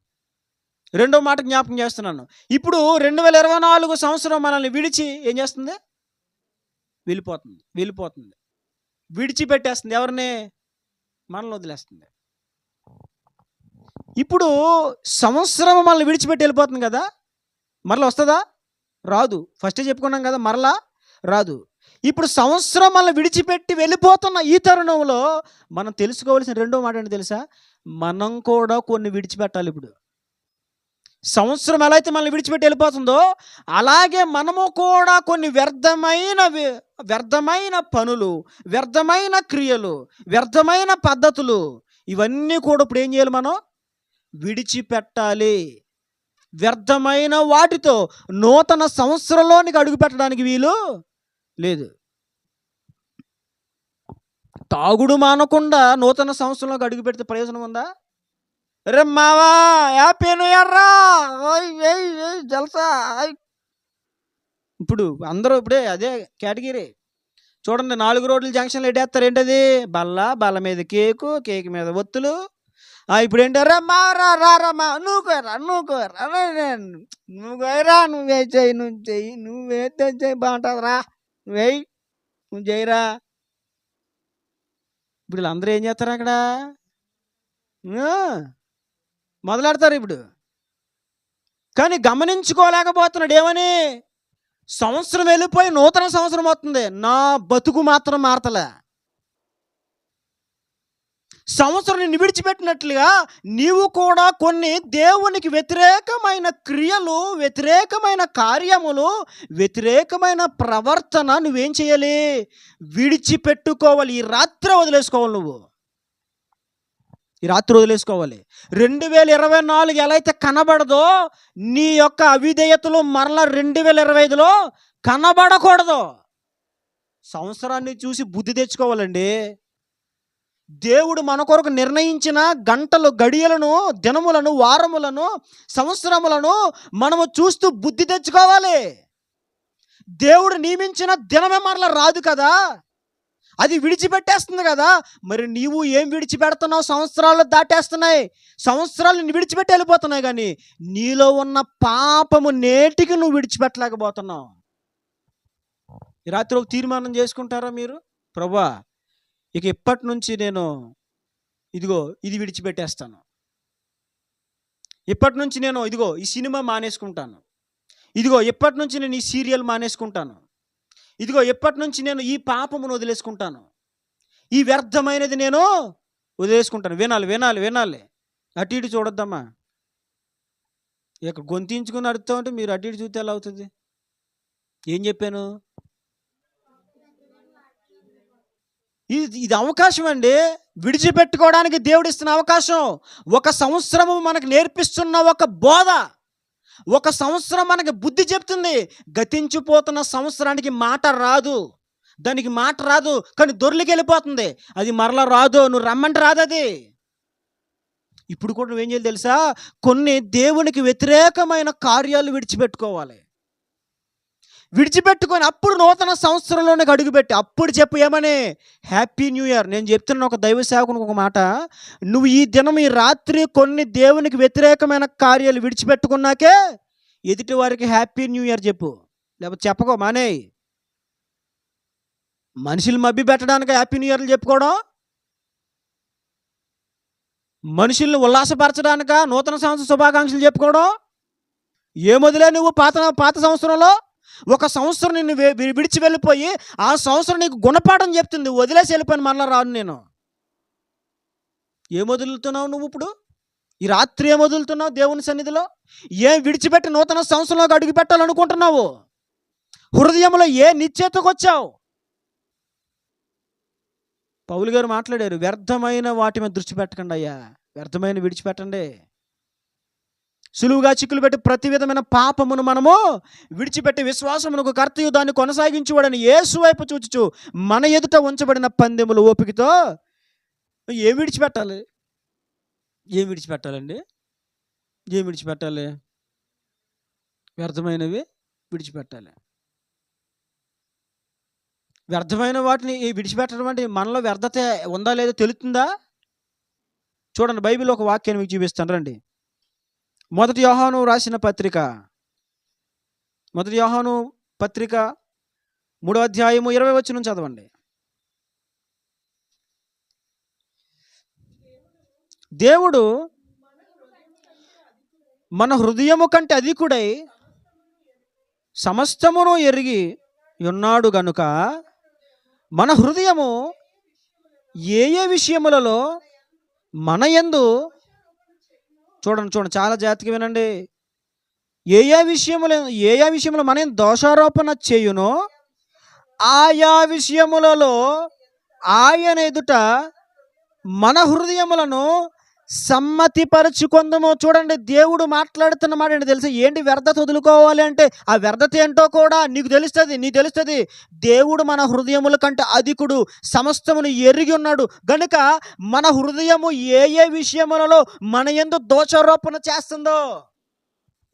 రెండో మాట జ్ఞాపకం చేస్తున్నాను. ఇప్పుడు 2024 సంవత్సరం మనల్ని విడిచి ఏం చేస్తుంది? వెళ్ళిపోతుంది. విడిచిపెట్టేస్తుంది. ఎవరిని? మనల్ని వదిలేస్తుంది. ఇప్పుడు సంవత్సరం మనల్ని విడిచిపెట్టి వెళ్ళిపోతుంది కదా, మరలా వస్తుందా? రాదు. ఫస్టే చెప్పుకున్నాం కదా, మరలా రాదు. ఇప్పుడు సంవత్సరం మనల్ని విడిచిపెట్టి వెళ్ళిపోతున్న ఈ తరుణంలో మనం తెలుసుకోవాల్సిన రెండో మాట ఏంటి తెలుసా? మనం కూడా కొన్ని విడిచిపెట్టాలి. ఇప్పుడు సంవత్సరం ఎలా అయితే మనల్ని విడిచిపెట్టి వెళ్ళిపోతుందో అలాగే మనము కూడా కొన్ని వ్యర్థమైన పనులు, వ్యర్థమైన క్రియలు, వ్యర్థమైన పద్ధతులు, ఇవన్నీ కూడా ఇప్పుడు ఏం చేయాలి? మనం విడిచిపెట్టాలి. వ్యర్థమైన వాటితో నూతన సంవత్సరంలోనికి అడుగు పెట్టడానికి వీలు లేదు. తాగుడు మానకుండా నూతన సంవత్సరంలోకి అడుగు పెడితే ప్రయోజనం ఉందా? రే మావా, హ్యాపీ న్యూ ఇయర్ రా, జల్సా. ఇప్పుడు అందరూ ఇప్పుడే అదే కేటగిరీ. చూడండి, 4 రోడ్ల జంక్షన్లు ఎట్టేస్తారు. ఏంటది? బల్ల మీద కేక్ మీద ఒత్తులు. ఇప్పుడు ఏంటో రమ్మా రారమ్మా, నువ్వు కోయరా నువ్వు కోయరా, నువ్వే చెయ్యి నువ్వే చెయ్యి బాగుంటుంది రా, నువ్వేయి, నువ్వు చేయరా. ఇప్పుడు వీళ్ళందరూ ఏం చేస్తారు అక్కడ? మొదలెడతారు ఇప్పుడు. కానీ గమనించుకోలేకపోతున్నాడు. ఏమని? సంవత్సరం వెళ్ళిపోయి నూతన సంవత్సరం వస్తుంది, నా బతుకు మాత్రం మారతలే. సంవత్సరం నిన్ను విడిచిపెట్టినట్లుగా నీవు కూడా కొన్ని దేవునికి వ్యతిరేకమైన క్రియలు, వ్యతిరేకమైన కార్యములు, వ్యతిరేకమైన ప్రవర్తన నువ్వేం చేయాలి? విడిచిపెట్టుకోవాలి. ఈ రాత్రి వదిలేసుకోవాలి. నువ్వు ఈ రాత్రి వదిలేసుకోవాలి. 2024 ఎలా అయితే కనబడదో, నీ యొక్క అవిధేయతలు మరలా 2025లో కనబడకూడదు. సంవత్సరాన్ని చూసి బుద్ధి తెచ్చుకోవాలండి. దేవుడు మన కొరకు నిర్ణయించిన గంటలు, గడియలను, దినములను, వారములను, సంవత్సరములను మనము చూస్తూ బుద్ధి తెచ్చుకోవాలి. దేవుడు నియమించిన దినమే మరలా రాదు కదా, అది విడిచిపెట్టేస్తుంది కదా. మరి నీవు ఏం విడిచిపెడుతున్నావు? సంవత్సరాలు దాటేస్తున్నాయి, సంవత్సరాలు విడిచిపెట్టి వెళ్ళిపోతున్నాయి, కానీ నీలో ఉన్న పాపము నేటికి నువ్వు విడిచిపెట్టలేకపోతున్నావు. ఈ రాత్రి ఒక తీర్మానం చేసుకుంటారా మీరు? ప్రభువా, ఇక ఇప్పటి నుంచి నేను ఇది విడిచిపెట్టేస్తాను. ఇప్పటి నుంచి నేను ఈ సినిమా మానేసుకుంటాను. ఇప్పటి నుంచి నేను ఈ సీరియల్ మానేసుకుంటాను. ఇప్పటి నుంచి నేను ఈ పాపమును వదిలేసుకుంటాను. ఈ వ్యర్థమైనది నేను వదిలేసుకుంటాను. వినాలి. అటు ఇటు చూడొద్దమ్మా. ఇక గొంతించుకుని అడుగుతా ఉంటే మీరు అటు ఇటు చూస్తే ఎలా అవుతుంది? ఏం చెప్పాను? ఇది అవకాశం అండి, విడిచిపెట్టుకోవడానికి దేవుడు ఇస్తున్న అవకాశం. ఒక సంవత్సరము మనకు నేర్పిస్తున్న ఒక బోధ, ఒక సంవత్సరం మనకి బుద్ధి చెప్తుంది. గతించిపోతున్న సంవత్సరానికి మాట రాదు, దానికి మాట రాదు, కానీ దొర్లికి వెళ్ళిపోతుంది. అది మరలా రాదు, నువ్వు రమ్మంటే రాదు అది. ఇప్పుడు కూడా నువ్వేం చేయాలి తెలుసా? కొన్ని దేవునికి వ్యతిరేకమైన కార్యాలు విడిచిపెట్టుకోవాలి. విడిచిపెట్టుకొని అప్పుడు నూతన సంవత్సరంలోనికి అడుగుపెట్టి అప్పుడు చెప్పు ఏమని? Happy new year. నేను చెప్తున్న ఒక దైవ సేవకునికి ఒక మాట, నువ్వు ఈ దినం, ఈ రాత్రి కొన్ని దేవునికి వ్యతిరేకమైన కార్యాలు విడిచిపెట్టుకున్నాకే ఎదుటి వారికి హ్యాపీ న్యూ ఇయర్ చెప్పు. లేకపోతే చెప్పకో, మానేయి. మనుషులు మభ్య పెట్టడానికి హ్యాపీ న్యూ ఇయర్లు చెప్పుకోవడం, మనుషుల్ని ఉల్లాసపరచడానిక నూతన సంవత్సర శుభాకాంక్షలు చెప్పుకోవడం. ఏమొదిలే నువ్వు పాత సంవత్సరంలో ఒక సంవత్సరం నిన్ను విడిచి వెళ్ళిపోయి ఆ సంవత్సరం నీకు గుణపాఠం చెప్తుంది. వదిలేసి వెళ్ళిపోయిన మరలా రాను నేను. ఏం వదులుతున్నావు నువ్వు ఇప్పుడు? ఈ రాత్రి ఏం వదులుతున్నావు దేవుని సన్నిధిలో? ఏం విడిచిపెట్టి నూతన సంవత్సరంలోకి అడుగు పెట్టాలనుకుంటున్నావు? హృదయంలో ఏ నిశ్చయితకు వచ్చావు? పౌలు గారు మాట్లాడారు, వ్యర్థమైన వాటి మీద దృష్టి పెట్టకండి అయ్యా, వ్యర్థమైన విడిచిపెట్టండి. సులువుగా చిక్కులు పెట్టి ప్రతి విధమైన పాపమును మనము విడిచిపెట్టి విశ్వాసమునకు కర్తయు దాన్ని కొనసాగించువాడని యేసు వైపు చూచుచు మన ఎదుట ఉంచబడిన పందెములు ఓపికతో ఏం విడిచిపెట్టాలి? ఏం విడిచిపెట్టాలండి? ఏం విడిచిపెట్టాలి? వ్యర్థమైనవి విడిచిపెట్టాలి. వ్యర్థమైన వాటిని విడిచిపెట్టడం అంటే మనలో వ్యర్థత ఉందా లేదో తెలుస్తుందా? చూడండి, బైబిల్ ఒక వాక్యాన్ని మీకు చూపిస్తాను రండి. 1 యోహాను రాసిన పత్రిక, 1 యోహాను పత్రిక 3వ అధ్యాయము 20వ వచనం చదవండి. దేవుడు మన హృదయము కంటే అధికుడై సమస్తమును ఎరిగి ఉన్నాడు గనుక మన హృదయము ఏ ఏ విషయములలో మన యందు, చూడండి చాలా జాగ్రత్తగా వినండి, ఏ ఏ విషయములో మన దోషారోపణ చేయునో ఆయా విషయములలో ఆయన ఎదుట మన హృదయములను సమ్మతిపరచుకొందము. చూడండి, దేవుడు మాట్లాడుతున్న మాట ఏంటి తెలుసా? ఏంటి వ్యర్థత వదులుకోవాలి అంటే ఆ వ్యర్థత ఏంటో కూడా నీకు తెలుస్తుంది. దేవుడు మన హృదయముల కంటే అధికుడు, సమస్తమును ఎరిగి ఉన్నాడు గనుక మన హృదయము ఏ ఏ విషయములలో మన యందు దోషారోపణ చేస్తుందో,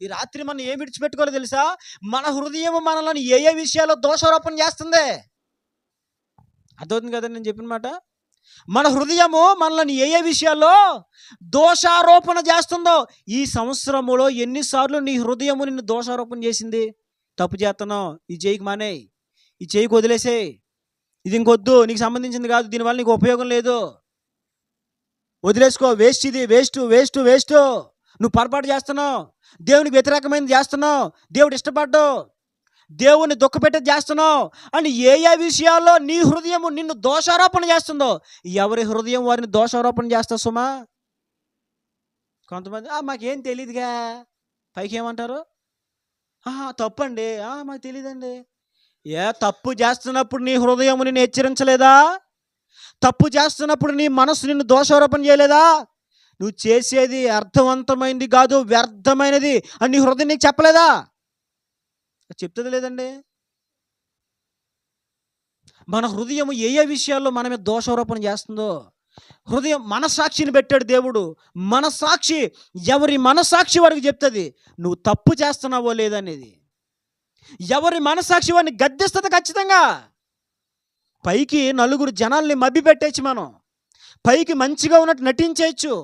ఈ రాత్రి మనం ఏం విడిచిపెట్టుకోవాలో తెలుసా? మన హృదయం మనల్ని ఏ ఏ విషయాల్లో దోషారోపణ చేస్తుంది. అర్థమవుతుంది కదండి నేను చెప్పిన మాట? మన హృదయము మనల్ని ఏ ఏ విషయాల్లో దోషారోపణ చేస్తుందో. ఈ సంవత్సరములో ఎన్నిసార్లు నీ హృదయము నిన్ను దోషారోపణ చేసింది? తప్పు చేస్తున్నావు, ఇది చేయకు మానేయ్, ఇది చేయకు వదిలేసేయ్, ఇది ఇంకొద్దు, నీకు సంబంధించింది కాదు, దీనివల్ల నీకు ఉపయోగం లేదు, వదిలేసుకో, వేస్ట్, ఇది వేస్ట్ వేస్ట్ వేస్ట్, నువ్వు పొరపాటు చేస్తున్నావు, దేవునికి వ్యతిరేకమైనది చేస్తున్నావు, దేవుడు ఇష్టపడ్డు, దేవుని దుఃఖపెట్టేది చేస్తున్నావు అని ఏ ఏ విషయాల్లో నీ హృదయం నిన్ను దోషారోపణ చేస్తుందో. ఎవరి హృదయం వారిని దోషారోపణ చేస్తా సుమా. కొంతమంది మాకేం తెలియదుగా, పైకి ఏమంటారు, తప్పండి, మాకు తెలియదండి. తప్పు చేస్తున్నప్పుడు నీ హృదయం నిన్ను హెచ్చరించలేదా? తప్పు చేస్తున్నప్పుడు నీ మనసు నిన్ను దోషారోపణ చేయలేదా? నువ్వు చేసేది అర్థవంతమైనది కాదు, వ్యర్థమైనది అని నీ హృదయం నీకు చెప్పలేదా? చెప్తుంది లేదండి. మన హృదయం ఏ ఏ విషయాల్లో మన మీద దోషారోపణ చేస్తుందో. హృదయం మనసాక్షిని పెట్టాడు దేవుడు. మనసాక్షి, ఎవరి మనసాక్షి వారికి చెప్తుంది నువ్వు తప్పు చేస్తున్నావో లేదనేది. ఎవరి మనసాక్షి వారిని గద్దిస్తుంది ఖచ్చితంగా. పైకి నలుగురు జనాల్ని మభ్య పెట్టేచ్చు, మనం పైకి మంచిగా ఉన్నట్టు నటించేయచ్చు,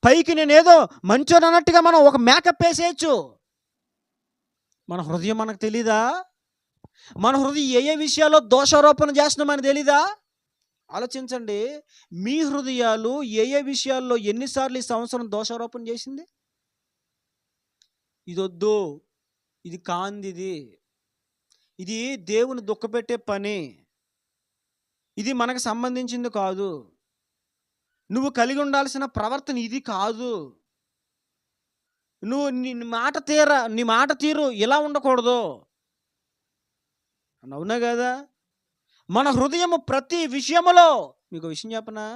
పైకి నేనేదో మంచోడు అన్నట్టుగా మనం ఒక మేకప్ వేసేయచ్చు. మన హృదయం మనకు తెలీదా? మన హృదయం ఏ ఏ విషయాల్లో దోషారోపణ చేస్తున్నామని తెలీదా? ఆలోచించండి. మీ హృదయాలు ఏ ఏ విషయాల్లో ఎన్నిసార్లు ఈ సంవత్సరం దోషారోపణ చేసింది? ఇది వద్దు, ఇది కాందిది, ఇది దేవుని దుఃఖపెట్టే పని, ఇది మనకు సంబంధించింది కాదు, నువ్వు కలిగి ఉండాల్సిన ప్రవర్తన ఇది కాదు, నువ్వు నీ మాట తీరు ఇలా ఉండకూడదు. అవునా కదా? మన హృదయము ప్రతి విషయములో, మీకు విషయం చెప్పనా,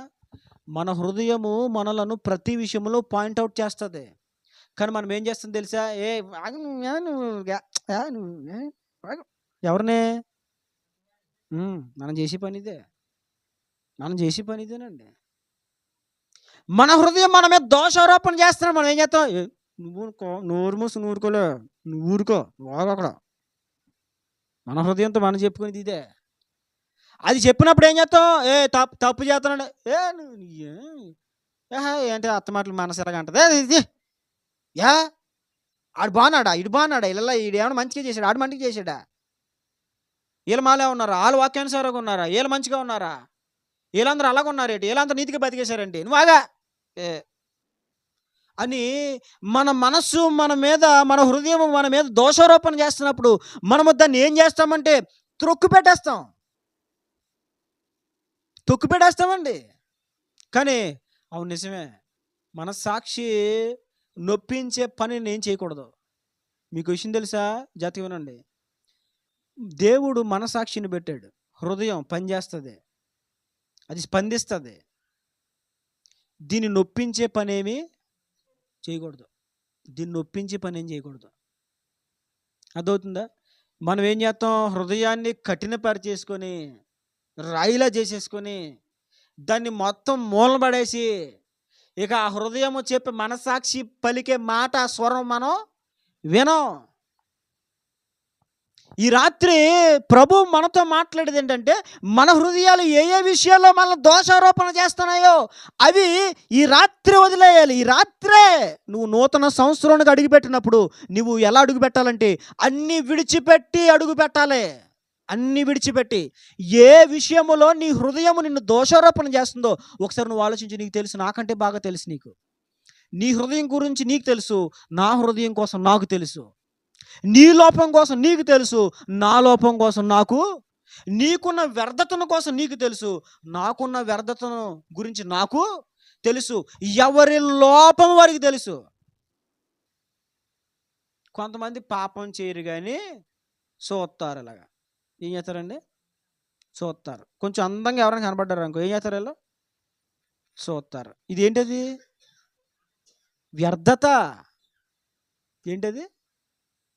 మన హృదయము మనలను ప్రతి విషయంలో పాయింట్అవుట్ చేస్తుంది. కానీ మనం ఏం చేస్తుంది తెలుసా? ఎవరినే మనం చేసే పని ఇదే, మనం చేసే పని ఇదేనండి. మన హృదయం మన మీద దోషారోపణ చేస్తున్నాం. మనం ఏం చేస్తాం? నోరు మూసి నూరుకోలే, నువ్వు ఊరుకో, అక్కడ మన హృదయంతో మనం చెప్పుకునేది ఇదే. అది చెప్పినప్పుడు ఏం చేస్తాం? తప్పు చేస్తున్నాడు, ఏంటి అత్త మాటలు మనసిరగా అంటది, ఇది ఆడు బాగున్నాడా, ఇడు బాగున్నాడా, ఇలా ఈడేమన్నా మంచిగా చేశాడు, ఆడు మంచిగా చేశాడా, వీళ్ళు మాలే ఉన్నారా, వాళ్ళు వాక్యానుసారంగా ఉన్నారా, వీళ్ళు మంచిగా ఉన్నారా, వీళ్ళందరూ అలాగ ఉన్నారేంటి, వీళ్ళందరూ నీతిగా బతికేశారండి, నువ్వు ఆగా అని మన మనస్సు మన మీద, మన హృదయం మన మీద దోషారోపణ చేస్తున్నప్పుడు మనము దాన్ని ఏం చేస్తామంటే త్రొక్కు పెట్టేస్తామండి. కానీ అవును నిజమే, మనస్సాక్షి నొప్పించే పని నేను చేయకూడదు. మీకు విషయం తెలుసా? జాతి వినండి. దేవుడు మనసాక్షిని పెట్టాడు, హృదయం పనిచేస్తుంది, అది స్పందిస్తుంది. దీన్ని నొప్పించే పని ఏమి చేయకూడదు, దీన్ని నొప్పించే పని ఏం చేయకూడదు. అర్థమవుతుందా? మనం ఏం చేస్తాం? హృదయాన్ని కఠినపరిచేసుకొని రాయిలా చేసేసుకొని దాన్ని మొత్తం మూలబడేసి ఇక ఆ హృదయము చెప్పే మనసాక్షి పలికే మాట స్వరం మనం వినం. ఈ రాత్రి ప్రభు మనతో మాట్లాడేది ఏంటంటే, మన హృదయాలు ఏ ఏ విషయాల్లో మన దోషారోపణ చేస్తున్నాయో అవి ఈ రాత్రి వదిలేయాలి. ఈ రాత్రే నువ్వు నూతన సంవత్సరానికి అడుగుపెట్టినప్పుడు నువ్వు ఎలా అడుగు పెట్టాలంటే అన్నీ విడిచిపెట్టి అడుగు పెట్టాలి. అన్నీ విడిచిపెట్టి ఏ విషయములో నీ హృదయము నిన్ను దోషారోపణ చేస్తుందో ఒకసారి నువ్వు ఆలోచించి. నీకు తెలుసు, నాకంటే బాగా తెలుసు నీకు. నీ హృదయం గురించి నీకు తెలుసు, నా హృదయం కోసం నాకు తెలుసు. నీ లోపం కోసం నీకు తెలుసు, నా లోపం కోసం నాకు, నీకున్న వ్యర్థతను కోసం నీకు తెలుసు, నాకున్న వ్యర్థతను గురించి నాకు తెలుసు. ఎవరి లోపం వారికి తెలుసు. కొంతమంది పాపం చేయరు కానీ చూస్తారు. ఇలాగా ఏం చేస్తారండి? చూస్తారు. కొంచెం అందంగా ఎవరైనా కనపడ్డారు అనుకో, ఏం చేస్తారు వీళ్ళు? చూస్తారు. ఇదేంటది? వ్యర్థత. ఏంటది?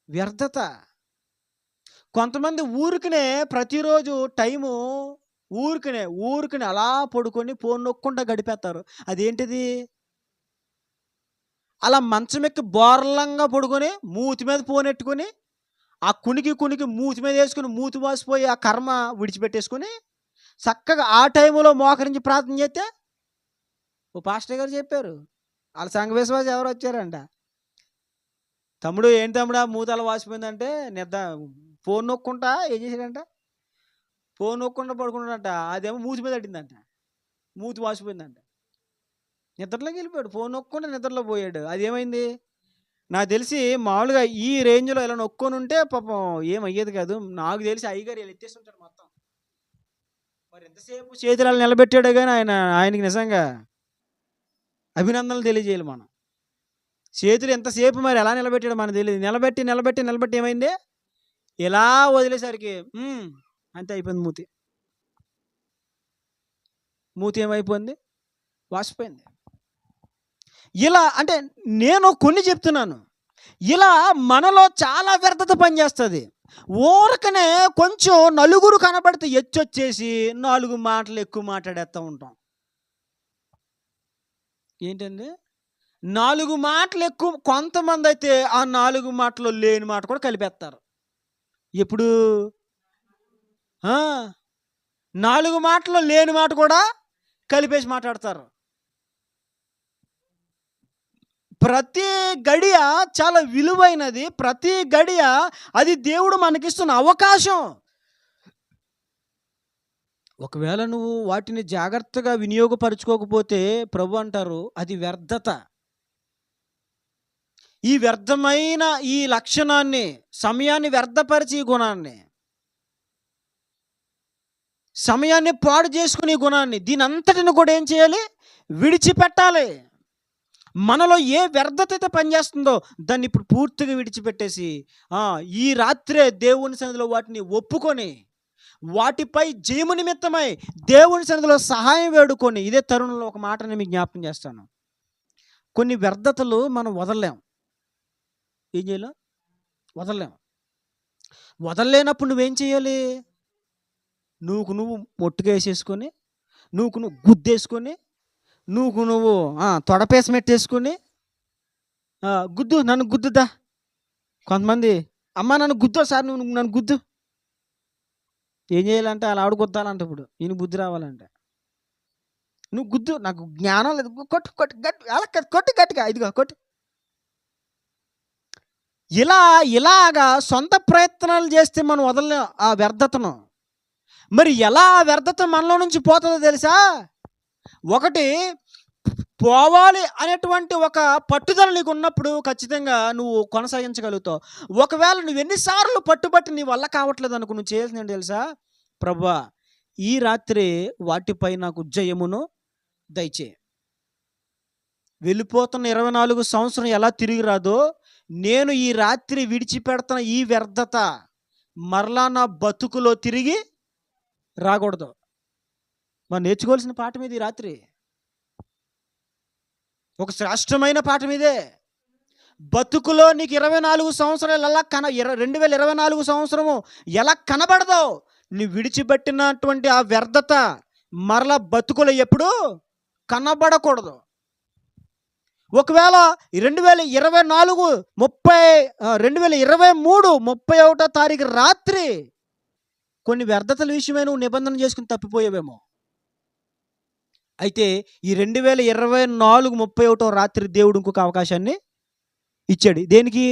వ్యర్థత. కొంతమంది ఊరికనే ప్రతిరోజు టైము ఊరికనే అలా పడుకొని ఫోన్ నొక్కుండా గడిపేస్తారు. అదేంటిది? అలా మంచం ఎక్కి బోర్లంగా పడుకొని మూతి మీద పోనెట్టుకొని ఆ కునికి కునికి మూతి మీద వేసుకుని మూతి వాసిపోయి ఆ కర్మ విడిచిపెట్టేసుకుని చక్కగా ఆ టైంలో మోకరించి ప్రార్థన చేస్తే ఓ పాస్టర్ గారు చెప్పారు. వాళ్ళ సంఘ విశ్వాసం ఎవరు వచ్చారంట. తమ్ముడు ఏంటి తమ్ముడా మూతల వాసిపోయిందంటే నిద్ర ఫోన్ నొక్కుంటా ఏం చేశాడంట, ఫోన్ నొక్కుండా పడుకున్నాడంట. అదేమో మూతి మీద పడిందంట, మూతి వాసిపోయిందంట. నిద్రలోకి వెళ్ళిపోయాడు, ఫోన్ నొక్కుండా నిద్రలో పోయాడు. అదేమైంది నాకు తెలిసి మామూలుగా ఈ రేంజ్లో ఇలా నొక్కొని ఉంటే పాపం ఏమయ్యేది కాదు. నాకు తెలిసి అయ్యగారు ఇలా ఎత్తేస్తుంటాడు మొత్తం. మరి ఎంతసేపు చేతులు అలా నిలబెట్టాడు కానీ ఆయనకి నిజంగా అభినందనలు తెలియజేయాలి మనం. చేతులు ఎంతసేపు మరి ఎలా నిలబెట్టాడు మనకు తెలియదు. నిలబెట్టి నిలబెట్టి నిలబెట్టి ఏమైంది, ఇలా వదిలేసరికి అంతే అయిపోయింది. మూతి ఏమైపోయింది, వాసిపోయింది. ఇలా అంటే నేను కొన్ని చెప్తున్నాను. ఇలా మనలో చాలా వ్యర్థత పనిచేస్తుంది. ఊరకనే కొంచెం నలుగురు కనబడితే ఎచ్చొచ్చేసి 4 మాటలు ఎక్కువ మాట్లాడేస్తూ ఉంటాం. ఏంటండి 4 మాటలు ఎక్కువ. కొంతమంది అయితే ఆ 4 మాటలు లేని మాట కూడా కలిపేస్తారు. ఎప్పుడు 4 మాటలు లేని మాట కూడా కలిపేసి మాట్లాడతారు. ప్రతి గడియ చాలా విలువైనది. ప్రతి గడియ అది దేవుడు మనకిస్తున్న అవకాశం. ఒకవేళ నువ్వు వాటిని జాగ్రత్తగా వినియోగపరుచుకోకపోతే ప్రభు అంటారు అది వ్యర్థత. ఈ వ్యర్థమైన ఈ లక్షణాన్ని, సమయాన్ని వ్యర్థపరిచి ఈ గుణాన్ని, సమయాన్ని పాడు చేసుకునే గుణాన్ని, దీని అంతటిని కూడా ఏం చేయాలి, విడిచిపెట్టాలి. మనలో ఏ వ్యర్థత అయితే పనిచేస్తుందో దాన్ని ఇప్పుడు పూర్తిగా విడిచిపెట్టేసి ఈ రాత్రే దేవుని సన్నిధిలో వాటిని ఒప్పుకొని వాటిపై జయము నిమిత్తమై దేవుని సన్నిధిలో సహాయం వేడుకొని, ఇదే తరుణంలో ఒక మాటని మీకు జ్ఞాపకం చేస్తాను. కొన్ని వ్యర్థతలు మనం వదలలేం. ఏం చేయాలి, వదలలేం. వదలలేనప్పుడు నువ్వేం చేయాలి, నువ్వు మొట్టుగా వేసేసుకొని, నువ్వు గుద్దేసుకొని, నువ్వు తొడపేసి మెట్టేసుకొని గుద్దు, నన్ను గుద్దుదా. కొంతమంది అమ్మ నన్ను గుద్దు సార్, నువ్వు నన్ను గుద్దు. ఏం చేయాలంటే అలా ఆవిడ గుద్దాలంట. ఇప్పుడు ఈయన బుద్ధి రావాలంటే నువ్వు గుద్దు, నాకు జ్ఞానం లేదు, కొట్టు కొట్టు గట్టి, అలా కొట్టు గట్టిగా, ఇదిగో కొట్టు. ఇలాగా సొంత ప్రయత్నాలు చేస్తే మనం వదలలేం ఆ వ్యర్థతను. మరి ఎలా ఆ వ్యర్థత మనలో నుంచి పోతుందో తెలుసా? ఒకటి, పోవాలి అనేటువంటి ఒక పట్టుదల నీకు ఉన్నప్పుడు ఖచ్చితంగా నువ్వు కొనసాగించగలుగుతావు. ఒకవేళ నువ్వు ఎన్నిసార్లు పట్టుబట్టి నీ వల్ల కావట్లేదు అనుకో, నువ్వు చేయాల్సింది ఏంటి తెలుసా? ప్రభువా ఈ రాత్రి వాటిపై నాకు జయమును దయచే. వెళ్ళిపోతున్న 24 సంవత్సరం ఎలా తిరిగి రాదో, నేను ఈ రాత్రి విడిచిపెడుతున్న ఈ వ్యర్థత మరలా నా బతుకులో తిరిగి రాకూడదు. మనం నేర్చుకోవాల్సిన పాఠం ఇది. రాత్రి ఒక శ్రేష్టమైన పాఠం ఇదే. బతుకులో నీకు 24 సంవత్సరాలు ఎలా 2024 సంవత్సరము ఎలా కనబడదో, నీ విడిచిపెట్టినటువంటి ఆ వ్యర్థత మరలా బతుకులో ఎప్పుడు కనబడకూడదు. ఒకవేళ 2023 31వ తారీఖు రాత్రి కొన్ని వ్యర్థతల విషయమే నువ్వు నిబంధన చేసుకుని తప్పిపోయావేమో. అయితే ఈ 2024 31వ రాత్రి దేవుడు ఇంకొక అవకాశాన్ని ఇచ్చాడు. దేనికి?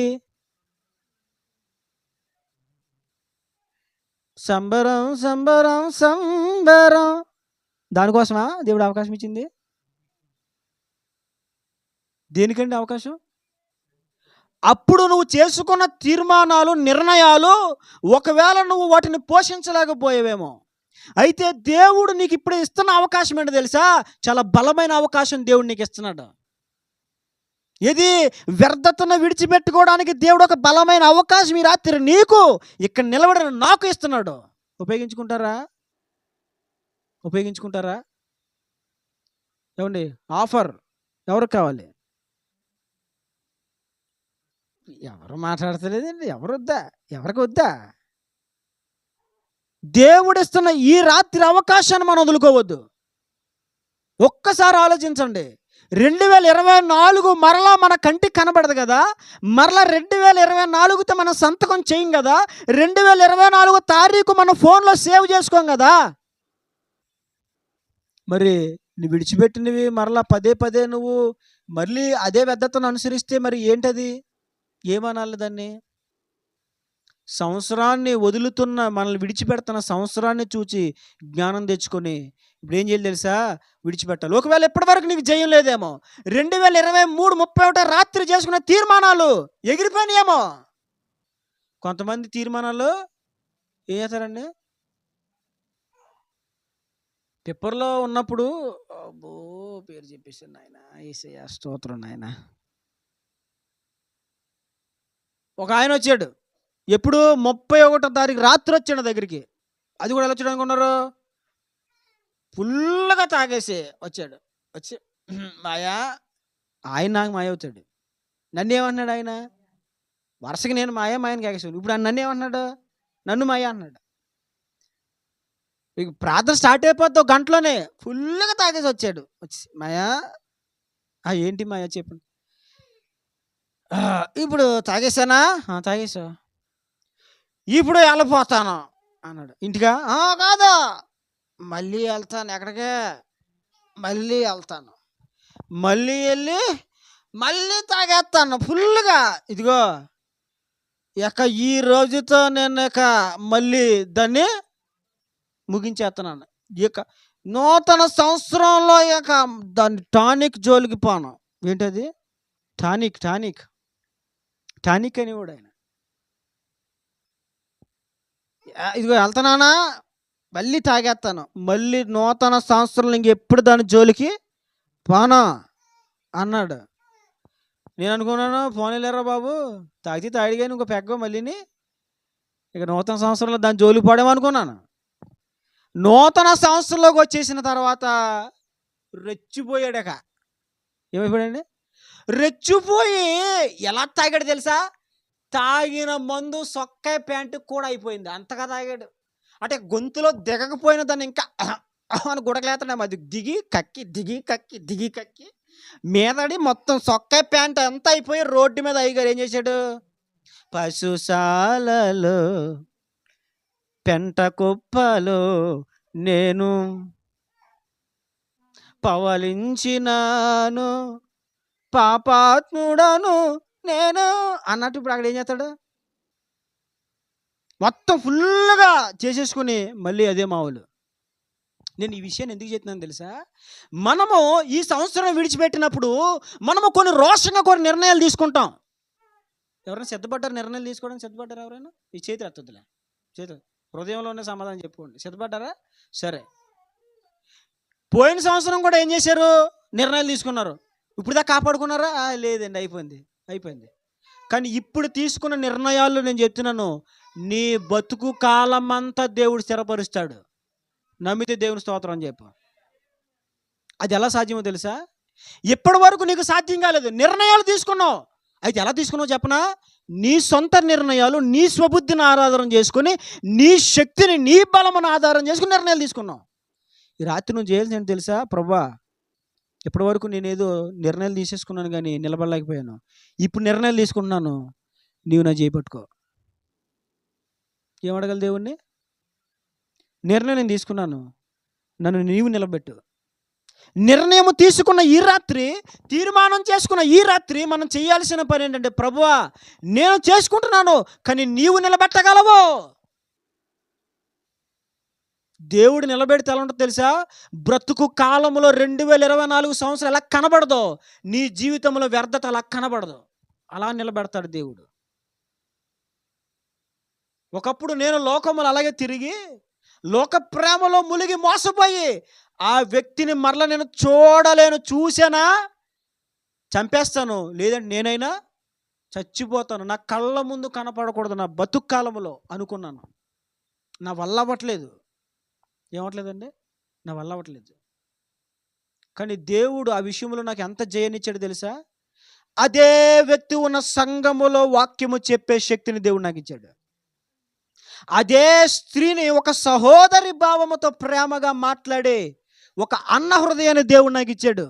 సంబరం సంబరం సంబరం. దానికోసమా దేవుడు అవకాశం ఇచ్చింది? దేనికండి అవకాశం? అప్పుడు నువ్వు చేసుకున్న తీర్మానాలు, నిర్ణయాలు ఒకవేళ నువ్వు వాటిని పోషించలేకపోయావేమో. అయితే దేవుడు నీకు ఇప్పుడు ఇస్తున్న అవకాశం ఏంటో తెలుసా? చాలా బలమైన అవకాశం దేవుడు నీకు ఇస్తున్నాడు. ఇది వ్యర్థతను విడిచిపెట్టుకోవడానికి దేవుడు ఒక బలమైన అవకాశం ఈ రాత్రి నీకు ఇక్కడ నిలబడిన నాకు ఇస్తున్నాడు. ఉపయోగించుకుంటారా? ఏమండి, ఆఫర్ ఎవరికి కావాలి? ఎవరు మాట్లాడతలేదండి. ఎవరికి వద్దా? దేవుడిస్తున్న ఈ రాత్రి అవకాశాన్ని మనం వదులుకోవద్దు. ఒక్కసారి ఆలోచించండి. 2024 మరలా మన కంటికి కనబడదు కదా, మరలా 2024తో మనం సంతకం చేయం కదా, 2024 తారీఖు మన ఫోన్లో సేవ్ చేసుకోం కదా. మరి నువ్వు విడిచిపెట్టినవి మరలా పదే పదే నువ్వు మళ్ళీ అదే పద్ధతిని అనుసరిస్తే మరి ఏంటది? ఏమనాలి దాన్ని? సంవత్సరాన్ని వదులుతున్న, మనల్ని విడిచిపెడుతున్న సంవత్సరాన్ని చూచి జ్ఞానం తెచ్చుకొని ఇప్పుడు ఏం చేయాలి తెలుసా? విడిచిపెట్టాలి. ఒకవేళ ఎప్పటి వరకు నీకు జయం లేదేమో, 2023 31 రాత్రి చేసుకున్న తీర్మానాలు ఎగిరిపోయినాయేమో. కొంతమంది తీర్మానాలు ఏం చేస్తారండి, పేపర్లో ఉన్నప్పుడు అబ్బో పేరు చెప్పేసాను నాయన, యేసయ్య స్తోత్రం నాయన. ఒక ఆయన వచ్చాడు, ఎప్పుడు 31వ తారీఖు రాత్రి వచ్చాడు దగ్గరికి. అది కూడా ఎలా వచ్చాడు అనుకున్నారు? ఫుల్గా తాగేసి వచ్చాడు. వచ్చి మాయా, ఆయన నాకు మాయ వచ్చాడు. నన్ను ఏమన్నాడు ఆయన? వరుసగా నేను మాయని కాకేసాను. ఇప్పుడు నన్ను ఏమన్నాడు? నన్ను మాయ అన్నాడు. ఇక ప్రార్థన స్టార్ట్ అయిపోద్ది ఒక గంటలోనే ఫుల్గా తాగేసి వచ్చాడు. వచ్చి మాయా, ఏంటి మాయా చెప్పండి. ఇప్పుడు తాగేసానా? తాగేసా. ఇప్పుడు వెళ్ళిపోతాను అన్నాడు. ఇంటికా? కాదు, మళ్ళీ వెళ్తాను. ఎక్కడికే? మళ్ళీ వెళ్తాను, మళ్ళీ వెళ్ళి మళ్ళీ తాగేస్తాను ఫుల్గా. ఇదిగో ఈ రోజుతో నేను మళ్ళీ దాన్ని ముగించేస్తున్నాను. నూతన సంవత్సరంలో దాన్ని టానిక్ జోలికి పోను. ఏంటది? టానిక్ అని కూడా ఆయన. ఇదిగో వెళ్తున్నానా, మళ్ళీ తాగేస్తాను, మళ్ళీ నూతన సంవత్సరంలో ఇంకెప్పుడు దాని జోలికి పోనా అన్నాడు. నేను అనుకున్నాను, ఫోన్ వెళ్ళారా బాబు, తాగితే తాడిగా ఇంకో పెగ్గో మళ్ళీని, ఇక నూతన సంవత్సరంలో దాని జోలికి పడేమనుకున్నాను. నూతన సంవత్సరంలోకి వచ్చేసిన తర్వాత రెచ్చిపోయాడక. ఏమైపోయాడండి? రెచ్చిపోయి ఎలా తాగాడు తెలుసా? తాగిన మందు సొక్కాయ ప్యాంటు కూడా అయిపోయింది, అంతగా తాగాడు. అంటే గొంతులో దిగకపోయిన దాన్ని ఇంకా అని గుడకలేస్తాడు. అది దిగి కక్కి మీదడి మొత్తం సొక్కాయ ప్యాంట్ అంతా అయిపోయి రోడ్డు మీద అయ్యగారు ఏం చేశాడు? పశుశాలలో పెంట కుప్పలో నేను పవలించినాను, పాపాత్ముడను నేను అన్నట్టు ఇప్పుడు అక్కడ ఏం చేస్తాడు? మొత్తం ఫుల్గా చేసేసుకుని మళ్ళీ అదే మావులు. నేను ఈ విషయాన్ని ఎందుకు చెప్తున్నాను తెలుసా? మనము ఈ సంవత్సరం విడిచిపెట్టినప్పుడు మనము కొన్ని రోషంగా కొన్ని నిర్ణయాలు తీసుకుంటాం. ఎవరైనా సిద్ధపడ్డారు? నిర్ణయాలు తీసుకోవడానికి సిద్ధపడ్డారు ఎవరైనా? ఈ చేతులు ఎత్తొద్దులే, చేతులు హృదయంలోనే సమాధానం చెప్పుకోండి. సిద్ధపడ్డారా? సరే. పోయిన సంవత్సరం కూడా ఏం చేశారు? నిర్ణయాలు తీసుకున్నారు. ఇప్పుడు దాకా కాపాడుకున్నారా? లేదండి, అయిపోయింది. కానీ ఇప్పుడు తీసుకున్న నిర్ణయాలు నేను చెప్తున్నాను, నీ బతుకు కాలం అంతా దేవుడు స్థిరపరుస్తాడు. నమ్మితే దేవుని స్తోత్రం అని చెప్పు. అది ఎలా సాధ్యమో తెలుసా? ఇప్పటి వరకు నీకు సాధ్యం కాలేదు, నిర్ణయాలు తీసుకున్నావు. అయితే ఎలా తీసుకున్నావు చెప్పనా? నీ సొంత నిర్ణయాలు, నీ స్వబుద్ధిని ఆధారం చేసుకుని, నీ శక్తిని, నీ బలమును ఆధారం చేసుకుని నిర్ణయాలు తీసుకున్నావు. ఈ రాత్రి నువ్వు చేయాల్సింది ఏంటి తెలుసా? ప్రభువా, ఇప్పటి వరకు నేనేదో నిర్ణయాలు తీసేసుకున్నాను కానీ నిలబడలేకపోయాను, ఇప్పుడు నిర్ణయాలు తీసుకుంటున్నాను, నీవు నా చేపట్టుకో. ఏమడగల దేవుణ్ణి? నిర్ణయం నేను తీసుకున్నాను, నన్ను నీవు నిలబెట్టు. నిర్ణయం తీసుకున్న ఈ రాత్రి, తీర్మానం చేసుకున్న ఈ రాత్రి మనం చేయాల్సిన పని ఏంటంటే, ప్రభువా నేను చేసుకుంటున్నాను కానీ నీవు నిలబెట్టగలవు. దేవుడు నిలబెడితే ఎలా ఉంటుందో తెలుసా? బ్రతుకు కాలంలో 2024 సంవత్సరం ఎలా కనబడదో, నీ జీవితంలో వ్యర్థత అలా కనబడదు, అలా నిలబెడతాడు దేవుడు. ఒకప్పుడు నేను లోకములు అలాగే తిరిగి లోక ప్రేమలో మునిగి మోసపోయి ఆ వ్యక్తిని మరల నేను చూడలేను, చూసానా చంపేస్తాను, లేదంటే నేనైనా చచ్చిపోతాను, నా కళ్ళ ముందు కనపడకూడదు నా బతుకు కాలంలో అనుకున్నాను. నా వల్ల అవ్వట్లేదు. ఏమవట్లేదండి? నా వల్ల అవ్వట్లేదు. కానీ దేవుడు ఆ విషయంలో నాకు ఎంత జయనిచ్చాడు తెలుసా? అదే వ్యక్తి ఉన్న సంఘములో వాక్యము చెప్పే శక్తిని దేవుడు నాకు ఇచ్చాడు. అదే స్త్రీని ఒక సహోదరి భావముతో ప్రేమగా మాట్లాడే ఒక అన్న హృదయాన్ని దేవుడు నాకు ఇచ్చాడు.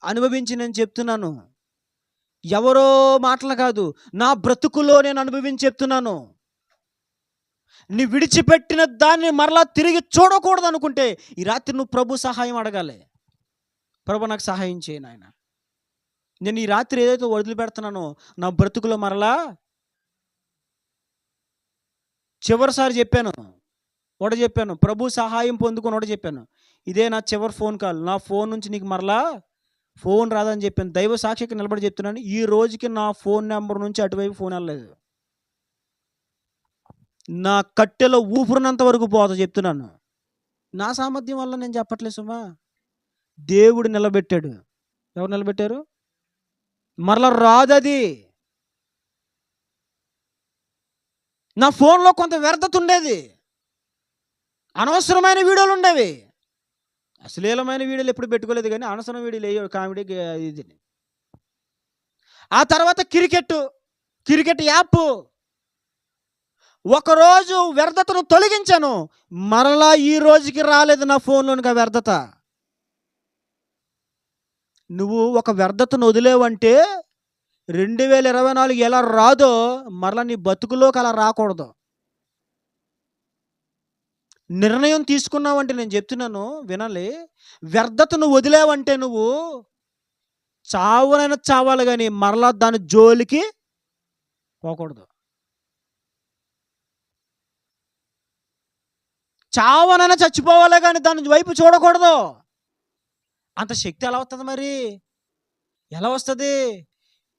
అనుభవించి నేను చెప్తున్నాను. ఎవరో మాటలు కాదు, నా బ్రతుకులో నేను అనుభవించి చెప్తున్నాను. నీ విడిచిపెట్టిన దాన్ని మరలా తిరిగి చూడకూడదు అనుకుంటే ఈ రాత్రి నువ్వు ప్రభు సహాయం అడగాలి. ప్రభు నాకు సహాయం చేయి నాయన, నేను ఈ రాత్రి ఏదైతే వదిలిపెడుతున్నానో నా బ్రతుకులో మరలా చివరిసారి చెప్పాను ప్రభు సహాయం పొందుకొని చెప్పాను, ఇదే నా చివరి ఫోన్ కాల్, నా ఫోన్ నుంచి నీకు మరలా ఫోన్ రాదని చెప్పాను. దైవ సాక్షికి నిలబడి చెప్తున్నాను, ఈ రోజుకి నా ఫోన్ నెంబర్ నుంచి అటువైపు ఫోన్ వెళ్ళలేదు. నా కట్టెలో ఊపిరినంత వరకు పోతా చెప్తున్నాను. నా సామర్థ్యం వల్ల నేను చెప్పట్లేదు సుమా, దేవుడు నిలబెట్టాడు. ఎవరు నిలబెట్టారు? మరలా రాదది. నా ఫోన్లో కొంత వ్యర్థత ఉండేది, అనవసరమైన వీడియోలు ఉండేవి. అశ్లీలమైన వీడియోలు ఎప్పుడు పెట్టుకోలేదు, కానీ అనవసరం వీడియోలు కామెడీ ఇది. ఆ తర్వాత క్రికెట్ యాప్, ఒకరోజు వ్యర్థతను తొలగించాను, మరలా ఈ రోజుకి రాలేదు నా ఫోన్లోనికి ఆ వ్యర్థత. నువ్వు ఒక వ్యర్థతను వదిలేవంటే 2024 ఎలా రాదో మరలా నీ బతుకులోకి అలా రాకూడదు. నిర్ణయం తీసుకున్నావంటే నేను చెప్తున్నాను వినాలి, వ్యర్థతను వదిలేవంటే నువ్వు చావనైనా చావాలి, కానీ మరలా దాని జోలికి పోకూడదు. చావనైనా చచ్చిపోవాలి, కానీ దాని వైపు చూడకూడదు. అంత శక్తి ఎలా వస్తుంది? మరి ఎలా వస్తుంది?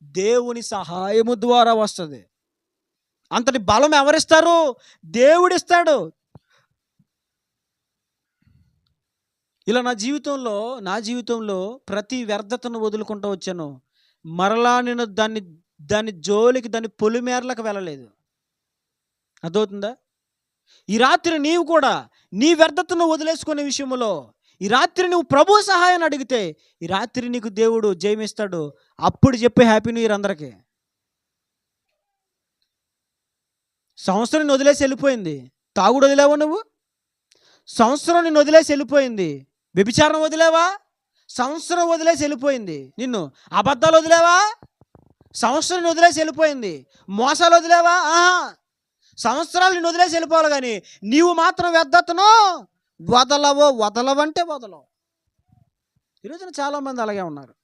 దేవుని సహాయము ద్వారా వస్తుంది. అంతటి బలం ఎవరిస్తారు? దేవుడిస్తాడు. ఇలా నా జీవితంలో ప్రతి వ్యర్థతను వదులుకుంటూ వచ్చాను, మరలా నేను దాని జోలికి, దాని పొలిమేరలకు వెళ్ళలేదు. అర్థమవుతుందా? ఈ రాత్రి నీవు కూడా నీ వ్యర్థతను వదిలేసుకునే విషయంలో ఈ రాత్రి నువ్వు ప్రభు సహాయాన్ని అడిగితే ఈ రాత్రి నీకు దేవుడు జయమిస్తాడు. అప్పుడు చెప్పే హ్యాపీ న్యూ ఇయర్ అందరికీ. సంవత్సరం నిన్ను వదిలేసి వెళ్ళిపోయింది. తాగుడు వదిలేవా నువ్వు? సంవత్సరం నిన్ను వదిలేసి వెళ్ళిపోయింది. వ్యభిచారం వదిలేవా? సంవత్సరం వదిలేసి వెళ్ళిపోయింది. నిన్ను అబద్ధాలు వదిలేవా? సంవత్సరం నిన్ను వదిలేసి వెళ్ళిపోయింది. మోసాలు వదిలేవా? సంవత్సరాలు నిన్ను వదిలేసి వెళ్ళిపోవాలి, కానీ నీవు మాత్రం వ్యర్థతను వదలవంటే వదలవు. ఈరోజున చాలామంది అలాగే ఉన్నారు.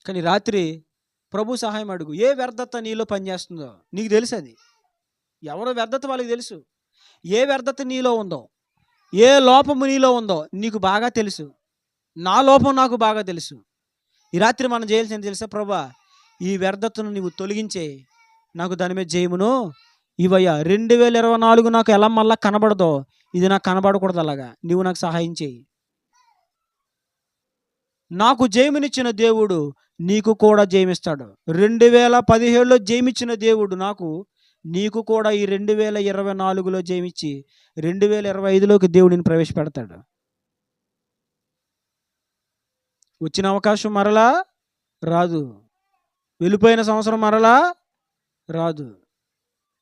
కానీ రాత్రి ప్రభు సహాయం అడుగు. ఏ వ్యర్థత నీలో పనిచేస్తుందో నీకు తెలుసు. అది ఎవరో వ్యర్థత వాళ్ళకి తెలుసు. ఏ వ్యర్థత నీలో ఉందో, ఏ లోపము నీలో ఉందో నీకు బాగా తెలుసు. నా లోపం నాకు బాగా తెలుసు. ఈ రాత్రి మనం చేయాల్సింది తెలుసా? ప్రభా, ఈ వ్యర్థతను నీవు తొలగించే, నాకు దాని మీద జయమును ఇవయ్యా. 2024 నాకు ఎలా మళ్ళా కనబడదో, ఇది నాకు కనబడకూడదు. అలాగా నీవు నాకు సహాయం చేయి. నాకు జయమునిచ్చిన దేవుడు నీకు కూడా జయమిస్తాడు. 2017లో జయమిచ్చిన దేవుడు నీకు కూడా ఈ 2024లో జయమిచ్చి 2025లోకి దేవుడిని ప్రవేశపెడతాడు. వచ్చిన అవకాశం మరలా రాదు. వెళ్ళిపోయిన సంవత్సరం మరలా రాదు.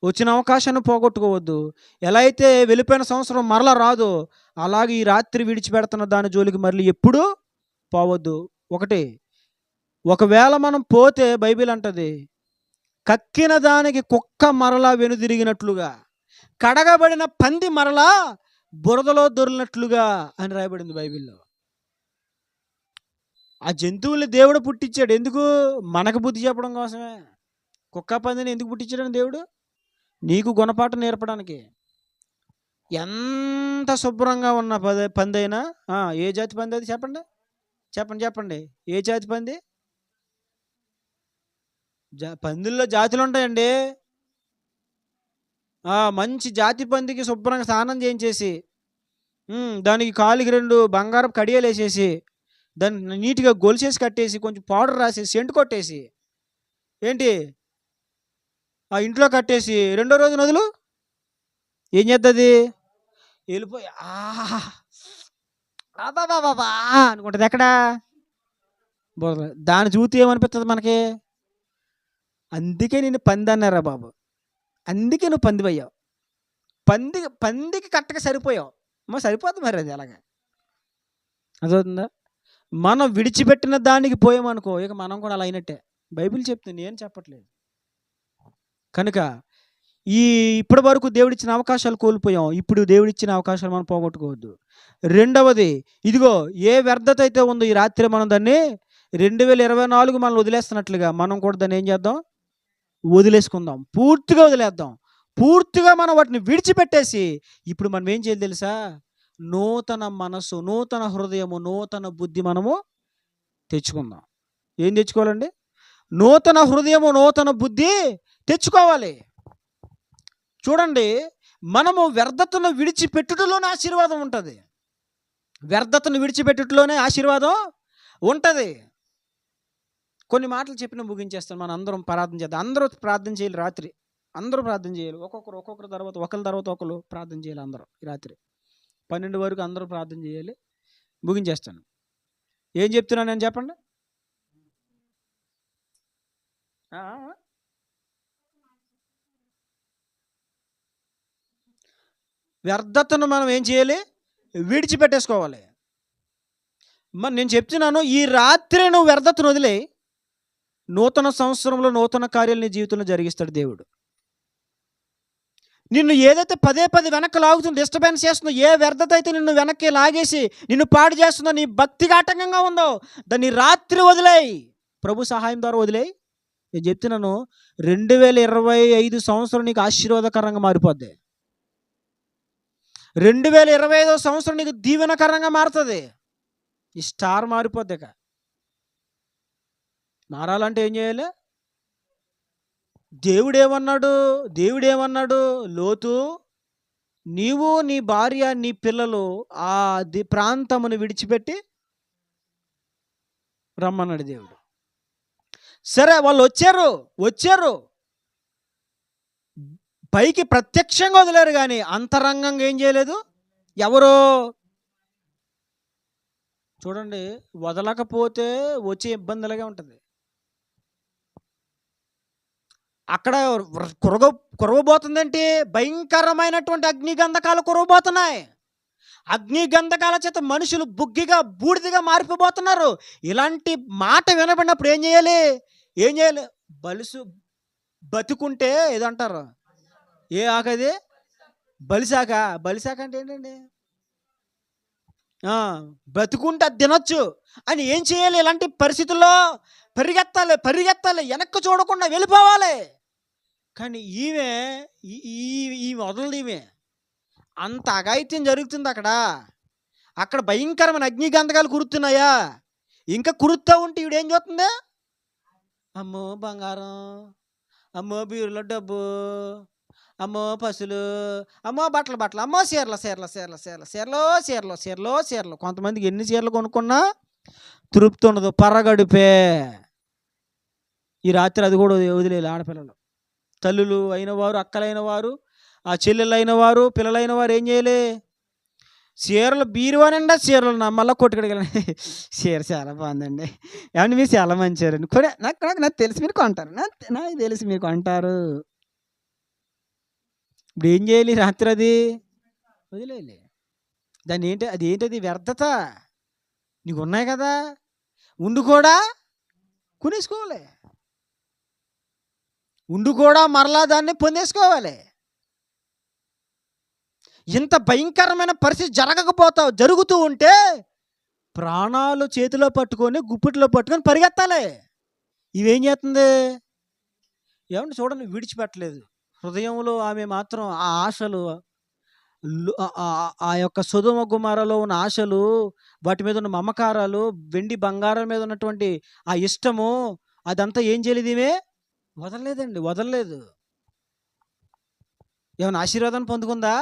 వచ్చిన అవకాశాన్ని పోగొట్టుకోవద్దు. ఎలా అయితే వెళ్ళిపోయిన సంవత్సరం మరలా రాదు, అలాగే ఈ రాత్రి విడిచిపెడుతున్న దాని జోలికి మళ్ళీ ఎప్పుడూ పోవద్దు. ఒకవేళ మనం పోతే బైబిల్ అంటది, కక్కిన దానికి కుక్క మరలా వెనుదిరిగినట్లుగా, కడగబడిన పంది మరలా బురదలో దొరికినట్లుగా అని రాయబడింది బైబిల్లో. ఆ జంతువుల్ని దేవుడు పుట్టించాడు ఎందుకు? మనకు బుద్ధి చెప్పడం కోసమే. కుక్క పందిని ఎందుకు పుట్టించాడని దేవుడు? నీకు గుణపాఠం నేర్పడానికి. ఎంత శుభ్రంగా ఉన్న పంది అయినా, ఏ జాతి పంది అది? చెప్పండి. ఏ జాతి పంది? పందుల్లో జాతులు ఉంటాయండి. మంచి జాతి పందికి శుభ్రంగా స్నానం చేయించేసి, దానికి కాలికి 2 బంగారపు కడియాలు వేసేసి, దాన్ని నీట్గా గొలిసేసి కట్టేసి, కొంచెం పౌడర్ రాసేసి, సెంటు కొట్టేసి, ఏంటి ఆ ఇంట్లో కట్టేసి 2వ రోజు నదులు ఏం చేస్తుంది? వెళ్ళిపోయి అనుకుంటుంది. ఎక్కడా? దాని చూతి ఏమనిపిస్తుంది మనకి? అందుకే నేను పంది అన్నారా బాబు, అందుకే నువ్వు పందివయ్యావు. పందికి కట్టక సరిపోయావు. సరిపోతుంది మరి అది అలాగా. అదవుతుందా? మనం విడిచిపెట్టిన దానికి పోయామనుకో, ఇక మనం కూడా అలా అయినట్టే. బైబిల్ చెప్తుంది, నేను చెప్పట్లేదు. కనుక ఈ ఇప్పటి వరకు దేవుడిచ్చిన అవకాశాలు కోల్పోయాం. ఇప్పుడు దేవుడిచ్చిన అవకాశాలు మనం పోగొట్టుకోవద్దు. రెండవది, ఇదిగో ఏ వ్యర్థత అయితే ఉందో ఈ రాత్రి మనం దాన్ని 2024 మనల్ని వదిలేస్తున్నట్లుగా మనం కూడా దాన్ని ఏం చేద్దాం? వదిలేసుకుందాం. పూర్తిగా వదిలేద్దాం. పూర్తిగా మనం వాటిని విడిచిపెట్టేసి ఇప్పుడు మనం ఏం చేయాలి తెలుసా? నూతన మనసు, నూతన హృదయము, నూతన బుద్ధి మనము తెచ్చుకుందాం. ఏం తెచ్చుకోవాలండి? నూతన హృదయము, నూతన బుద్ధి తెచ్చుకోవాలి. చూడండి, మనము వ్యర్థతను విడిచిపెట్టుటలోనే ఆశీర్వాదం ఉంటుంది. వ్యర్థతను విడిచిపెట్టుటలోనే ఆశీర్వాదం ఉంటుంది. కొన్ని మాటలు చెప్పిన ముగించేస్తాను. మనం అందరం ప్రార్థన చేద్దాం. అందరూ ప్రార్థన చేయాలి రాత్రి. అందరూ ప్రార్థన చేయాలి. ఒక్కొక్కరు తర్వాత ఒకరి తర్వాత ఒకరు ప్రార్థన చేయాలి. అందరూ ఈ రాత్రి 12 వరకు అందరూ ప్రార్థన చేయాలి. ముగించేస్తాను. ఏం చెప్తున్నాను నేను చెప్పండి. వ్యర్థతను మనం ఏం చేయాలి? విడిచిపెట్టేసుకోవాలి. మరి నేను చెప్తున్నాను, ఈ రాత్రి నువ్వు వ్యర్థతను వదిలే, నూతన సంవత్సరంలో నూతన కార్యాలు నీ జీవితంలో జరిగిస్తాడు దేవుడు. నిన్ను ఏదైతే పదే వెనక్కి లాగుతుందో, డిస్టర్బెన్స్ చేస్తుందో, ఏ వ్యర్థత అయితే నిన్ను వెనక్కి లాగేసి నిన్ను పాడు చేస్తుందో, నీ భక్తికి ఆటంకంగా ఉందో, దాన్ని రాత్రి వదిలేయి. ప్రభు సహాయం ద్వారా వదిలేయి. నేను చెప్తున్నాను, 2025 సంవత్సరం నీకు ఆశీర్వాదకరంగా మారిపోద్ది. 2025 సంవత్సరం నీకు దీవెనకరంగా మారుతుంది. ఈ స్టార్ మారిపోద్ది. ఇక మారాలంటే ఏం చేయాలి? దేవుడేమన్నాడు? లోతు, నీవు, నీ భార్య, నీ పిల్లలు ఆ ప్రాంతమును విడిచిపెట్టి రమ్మన్నాడు దేవుడు. సరే, వాళ్ళు వచ్చారు. పైకి ప్రత్యక్షంగా వదిలేరు, కానీ అంతరంగంగా ఏం చేయలేదు. ఎవరో చూడండి, వదలకపోతే వచ్చే ఇబ్బందులుగా ఉంటుంది. అక్కడ కురవబోతుందంటే భయంకరమైనటువంటి అగ్నిగంధకాలు కురవబోతున్నాయి. అగ్నిగంధకాల చేత మనుషులు బుగ్గిగా బూడిదిగా మారిపోబోతున్నారు. ఇలాంటి మాట వినబడినప్పుడు ఏం చేయాలి? బతుకుంటే ఏదంటారు? ఏ ఆకది? బలిశాఖ అంటే ఏంటండి? బతుకుంటే అది తినొచ్చు అని ఏం చేయాలి? ఇలాంటి పరిస్థితుల్లో పరిగెత్తాలి, వెనక్కి చూడకుండా వెళ్ళిపోవాలి. కానీ ఈమె వదలదు. ఈమె అంత అఘాయిత్యం జరుగుతుంది అక్కడ భయంకరమైన అగ్నిగంధకాలు కురుతున్నాయా? ఇంకా కురుతూ ఉంటే ఈవిడేం చూస్తుంది? అమ్మో బంగారం, అమ్మో బీరులో డబ్బు, అమ్మో పసులు, అమ్మో బట్టలు, అమ్మో చీరలు. కొంతమందికి ఎన్ని చీరలు కొనుక్కున్నా తృప్తి ఉండదు, పరగడుపే. ఈ రాత్రి అది కూడా వదిలేదు. ఆడపిల్లలు, తల్లులు అయిన వారు, అక్కలైన వారు, ఆ చెల్లెళ్ళు అయిన వారు, పిల్లలైన వారు ఏం చేయాలి? చీరలు బీరువా నిండా చీరలు. మళ్ళీ కొట్టుకెళ్ళి చీర చాలా బాగుందండి, ఏమంటే మీరు చాలా మంచివారండి, కూడా నాకు తెలిసి మీరు కొంటారు, నాకు తెలిసి మీరు కొంటారు. ఇప్పుడు ఏం చేయాలి? రాత్రి అది వదిలేయాలి. దాన్ని ఏంటది? వ్యర్థత. నీకు ఉన్నాయి కదా, ఉండు కూడా కొనేసుకోవాలి, ఉండు కూడా మరలా దాన్ని పొందేసుకోవాలి. ఇంత భయంకరమైన పరిస్థితి జరుగుతూ ఉంటే ప్రాణాలు చేతిలో పట్టుకొని, గుప్పిట్లో పట్టుకొని పరిగెత్తాలి. ఇవేం చేస్తుంది? ఏమంటే చూడండి, విడిచిపెట్టలేదు. హృదయంలో ఆమె మాత్రం ఆ ఆశలు, ఆ యొక్క సొదొమ గుమరలో ఉన్న ఆశలు, వాటి మీద ఉన్న మమకారాలు, వెండి బంగారం మీద ఉన్నటువంటి ఆ ఇష్టము, అదంతా ఏం చేయలేదు. ఈమె వదలలేదు. ఏమైనా ఆశీర్వాదాన్ని పొందుకుందా?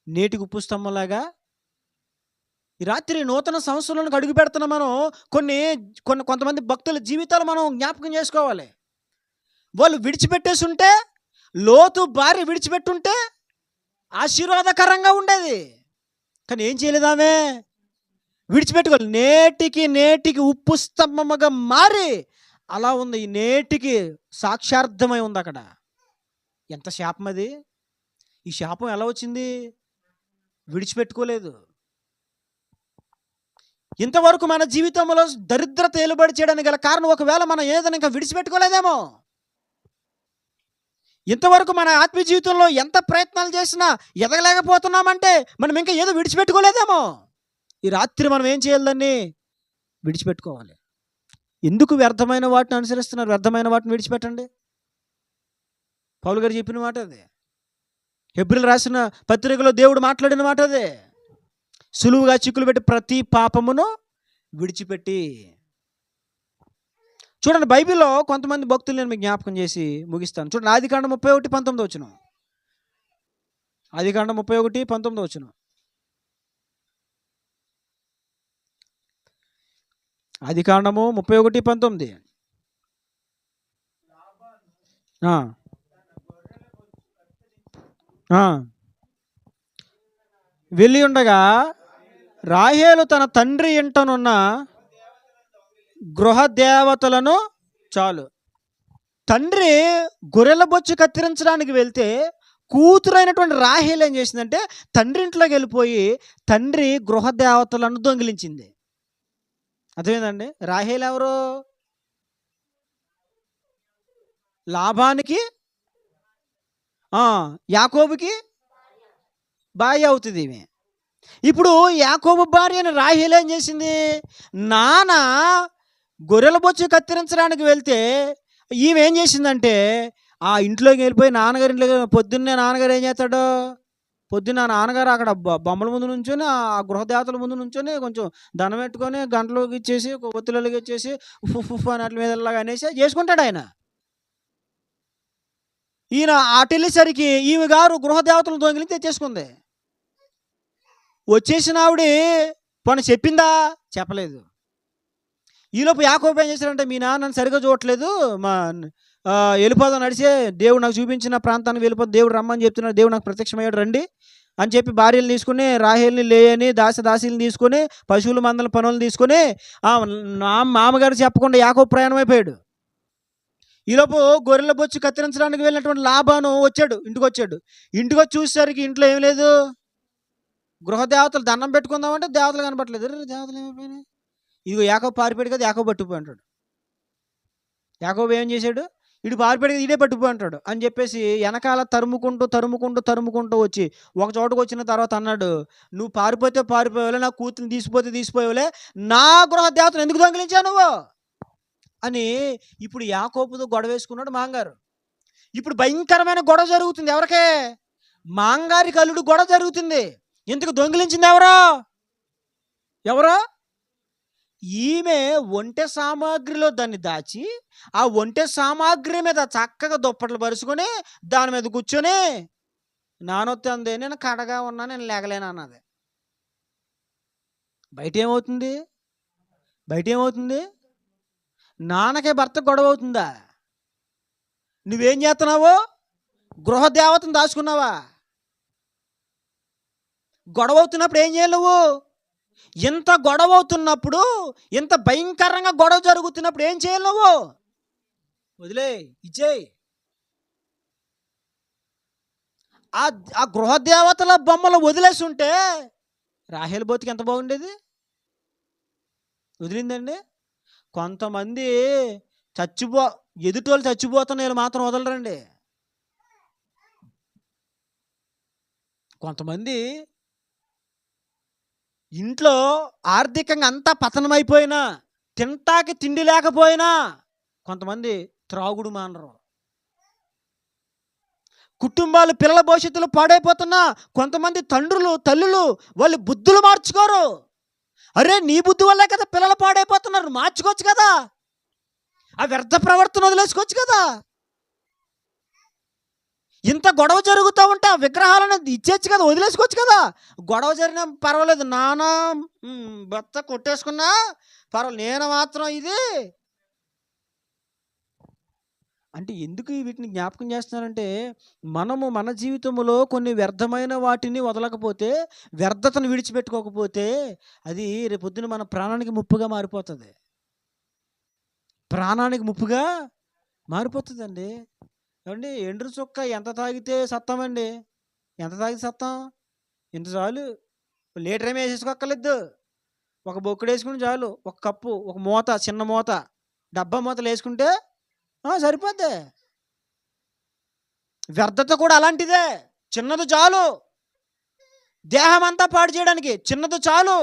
నేటికి ఉప్పు స్తంభంలాగా. ఈ రాత్రి నూతన సంవత్సరంలోకి అడుగు పెడుతున్న మనం కొంతమంది భక్తుల జీవితాలు మనం జ్ఞాపకం చేసుకోవాలి. వాళ్ళు విడిచిపెట్టేసి ఉంటే, లోతు భార్య విడిచిపెట్టుంటే ఆశీర్వాదకరంగా ఉండేది. కానీ ఏం చేయలేదు ఆమె? విడిచిపెట్టుకోవాలి. నేటికి ఉప్పు స్తంభముగా మారి అలా ఉంది. నేటికి సాక్షార్థమై ఉంది అక్కడ. ఎంత శాపం అది! ఈ శాపం ఎలా వచ్చింది? విడిచిపెట్టుకోలేదు. ఇంతవరకు మన జీవితంలో దరిద్రత ఏలుబడి చేయడానికి గల కారణం ఒకవేళ మనం ఏదైనా ఇంకా విడిచిపెట్టుకోలేదేమో. ఇంతవరకు మన ఆత్మీయ జీవితంలో ఎంత ప్రయత్నాలు చేసినా ఎదగలేకపోతున్నామంటే మనం ఇంకా ఏదో విడిచిపెట్టుకోలేదేమో. ఈ రాత్రి మనం ఏం చేయాలి? దాన్ని విడిచిపెట్టుకోవాలి. ఎందుకు వ్యర్థమైన వాటిని అనుసరిస్తున్నారు? వ్యర్థమైన వాటిని విడిచిపెట్టండి. పౌలు గారు చెప్పిన మాట అదే. హెబ్రీయులకు రాసిన పత్రికలో దేవుడు మాట్లాడిన మాట అదే. సులువుగా చిక్కులు పెట్టి ప్రతి పాపమును విడిచిపెట్టి. చూడండి, బైబిల్లో కొంతమంది భక్తులు నేను మీకు జ్ఞాపకం చేసి ముగిస్తాను. చూడండి, ఆదికాండం 31:19. ఆదికాండం 31:19. ఆదికాండము 31:19. వెళ్ళి ఉండగా రాహేలు తన తండ్రి ఇంటనున్న గృహ దేవతలను చాలు. తండ్రి గొర్రెల బొచ్చు కత్తిరించడానికి వెళ్తే కూతురైనటువంటి రాహేలు ఏం చేసిందంటే తండ్రి ఇంట్లోకి వెళ్ళిపోయి తండ్రి గృహ దేవతలను దొంగిలించింది. అర్థమైందండి? రాహేలు ఎవరు? లాబానికి యాకోబుకి భార్య అవుతుంది ఈమె. ఇప్పుడు యాకోబు భార్య అని రాహేలు ఏం చేసింది? నాన్న గొర్రెల బొచ్చు కత్తిరించడానికి వెళ్తే ఈమె ఏం చేసిందంటే ఆ ఇంట్లోకి వెళ్ళిపోయి నాన్నగారి ఇంట్లోకి. పొద్దున్నే నాన్నగారు ఏం చేస్తాడు? పొద్దున్న నాన్నగారు అక్కడ బొమ్మల ముందు నుంచొని ఆ గృహదేవతల ముందు నుంచొని కొంచెం దండం పెట్టుకొని గంటలోకి ఇచ్చేసి ఒత్తులకి ఇచ్చేసి ఉఫ్ అని అట్ల మీద అనేసి చేసుకుంటాడు ఆయన. ఈయన అటెళ్ళేసరికి ఈమె గారు గృహదేవతలను దొంగిలించి తెచ్చేసుకుంది. వచ్చేసిన ఆవిడ పోనీ చెప్పిందా? చెప్పలేదు. ఈలోపు యాకోబు ఏం చేశాడంటే మీ నాన్నని సరిగా చూడట్లేదు, మా వెళ్ళిపోదాం నడిచే, దేవుడు నాకు చూపించిన ప్రాంతానికి వెళ్ళిపోతే దేవుడు రమ్మని చెప్తున్నాడు, దేవుడు నాకు ప్రత్యక్షమయ్యాడు రండి అని చెప్పి భార్యలు తీసుకుని రాహేల్ని లేయని దాసీలను తీసుకొని పశువుల మందల పనులను తీసుకొని మామగారు చెప్పకుండా యాకోబు ప్రయాణం అయిపోయాడు. ఈలోపు గొర్రెల బొచ్చు కత్తిరించడానికి వెళ్ళినటువంటి లాబాను వచ్చాడు, ఇంటికి వచ్చాడు. ఇంటికి వచ్చి చూసేసరికి ఇంట్లో ఏం లేదు. గృహదేవతలు దండం పెట్టుకుందామంటే దేవతలు కనపట్లేదు. దేవతలు ఏమైపోయినాయి? ఇదిగో యాకోబు పారిపోయాడు కదా, యాకోబు పట్టుకుపోయి అంటాడు. యాకోబు ఏం చేశాడు? ఇటు పారిపోయాడు కదా, ఇడే పట్టుకుపోయి అంటాడు అని చెప్పేసి వెనకాల తరుముకుంటూ వచ్చి ఒక చోటుకు వచ్చిన తర్వాత అన్నాడు, నువ్వు పారిపోతే పారిపోయేవాలే, నా కూతురిని తీసిపోయేవాలే, నా గృహదేవతను ఎందుకు దొంగిలించావు నువ్వు అని ఇప్పుడు యాకోబుతో గొడవ వేసుకున్నాడు మాంగారు. ఇప్పుడు భయంకరమైన గొడవ జరుగుతుంది. ఎవరికే? మాంగారికి అల్లుడు గొడవ జరుగుతుంది. ఎందుకు దొంగిలించింది ఎవరో? ఈమె ఒంటె సామాగ్రిలో దాన్ని దాచి ఆ ఒంటె సామాగ్రి మీద చక్కగా దుప్పట్లు పరుచుకొని దాని మీద కూర్చొని నానొత్తి అందే, నేను కడగా ఉన్నా, నేను లేగలేను అన్నది. బయట ఏమవుతుంది? నాన్నకే భర్త గొడవ అవుతుందా? నువ్వేం చేస్తున్నావు? గృహదేవతను దాచుకున్నావా? గొడవ అవుతున్నప్పుడు ఏం చేయాలి నువ్వు? ఇంత గొడవ అవుతున్నప్పుడు, ఇంత భయంకరంగా గొడవ జరుగుతున్నప్పుడు ఏం చేయాలి నువ్వు? వదిలే, ఇచ్చేయి. ఆ గృహదేవతల బొమ్మలు వదిలేసి ఉంటే రాహేలు బతికి ఎంత బాగుండేది? వదిలిందండి. కొంతమంది ఎదుటోళ్ళు చచ్చిపోతున్న మాత్రం వదలరండి. కొంతమంది ఇంట్లో ఆర్థికంగా అంతా పతనమైపోయినా, తింటాకి తిండి లేకపోయినా కొంతమంది త్రాగుడు మానరు. కుటుంబాలు పిల్లల భవిష్యత్తులో పాడైపోతున్నా కొంతమంది తండ్రులు తల్లులు వాళ్ళు బుద్ధులు మార్చుకోరు. అరే నీ బుద్ధి వల్లే కదా పిల్లలు పాడైపోతున్నారు, మార్చుకోవచ్చు కదా, ఆ వ్యర్థ ప్రవర్తన వదిలేసుకోవచ్చు కదా. ఇంత గొడవ జరుగుతూ ఉంటే ఆ విగ్రహాలను ఇచ్చేచ్చు కదా, వదిలేసుకోవచ్చు కదా. గొడవ జరిగినా పర్వాలేదు, నాన్న భర్త కొట్టేసుకున్నా పర్వాలేదు, నేను మాత్రం ఇది అంటే ఎందుకు వీటిని జ్ఞాపకం చేస్తున్నానంటే, మనము మన జీవితంలో కొన్ని వ్యర్థమైన వాటిని వదలకపోతే, వ్యర్థతను విడిచిపెట్టుకోకపోతే అది రేపొద్దున మన ప్రాణానికి ముప్పుగా మారిపోతుంది. మారిపోతుందండి. ఏమండి, ఎండ్రు చుక్క ఎంత తాగితే సత్తామండి? ఎంత తాగితే సత్తాం? ఇంత చాలు, లీటర్ ఏమి వేసేసుకోక్కర్లేదు. ఒక బొక్కుడు వేసుకుని చాలు, ఒక కప్పు, ఒక మూత, చిన్న మూత, డబ్బా మూతలు వేసుకుంటే సరిపోద్ది. వ్యర్థత కూడా అలాంటిదే. చిన్నది చాలు, దేహం అంతా పాడు చేయడానికి చిన్నది చాలు,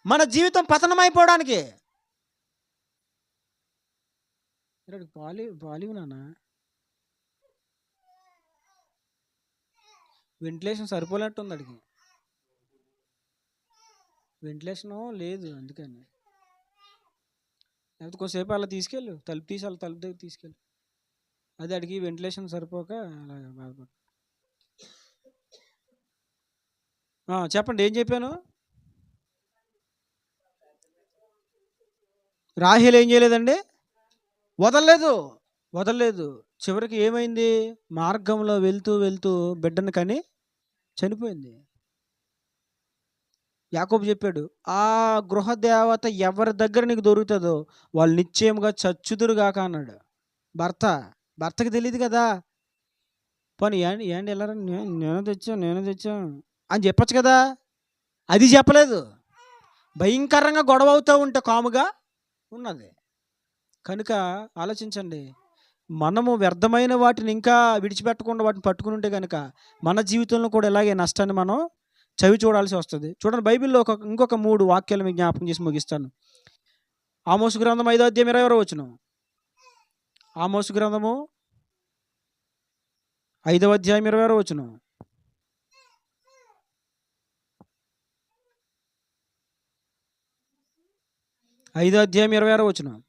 మన జీవితం పతనమైపోవడానికి. పాలి నాన్న, వెంటిలేషన్ సరిపోలేట్టుంది అడిగి, వెంటిలేషను లేదు అందుకని. లేకపోతే కొద్దిసేపు అలా తీసుకెళ్ళు, తలుపు తీసి అలా తలుపు దగ్గర తీసుకెళ్ళు. అది అడిగి వెంటిలేషన్ సరిపోక అలా బాధపడు. చెప్పండి, ఏం చెప్పాను? రాహేలు ఏం చేయలేదండి? వదలలేదు. చివరికి ఏమైంది? మార్గంలో వెళ్తూ వెళ్తూ బిడ్డను కని చనిపోయింది. యాకోబు చెప్పాడు, ఆ గృహదేవత ఎవరి దగ్గర నీకు దొరుకుతుందో వాళ్ళు నిశ్చయంగా చచ్చుదురుగాక అన్నాడు. భర్తకి తెలియదు కదా. పోనీ ఏంటి వెళ్ళారా, నేను తెచ్చాను అని చెప్పచ్చు కదా. అది చెప్పలేదు. భయంకరంగా గొడవ అవుతూ ఉంటే కాముగా ఉన్నది. కనుక ఆలోచించండి, మనము వ్యర్థమైన వాటిని ఇంకా విడిచిపెట్టకుండా వాటిని పట్టుకుని ఉంటే కనుక మన జీవితంలో కూడా ఇలాగే నష్టాన్ని మనం చవి చూడాల్సి వస్తుంది. చూడండి, బైబిల్లో ఇంకొక 3 వాక్యాలు మీకు జ్ఞాపకం చేసి ముగిస్తాను. ఆమోసు గ్రంథం 5వ అధ్యాయం 20వ వచనం. ఆమోసు గ్రంథము 5వ అధ్యాయం 20వ వచనం. ఐదో అధ్యాయం 26వ వచనం.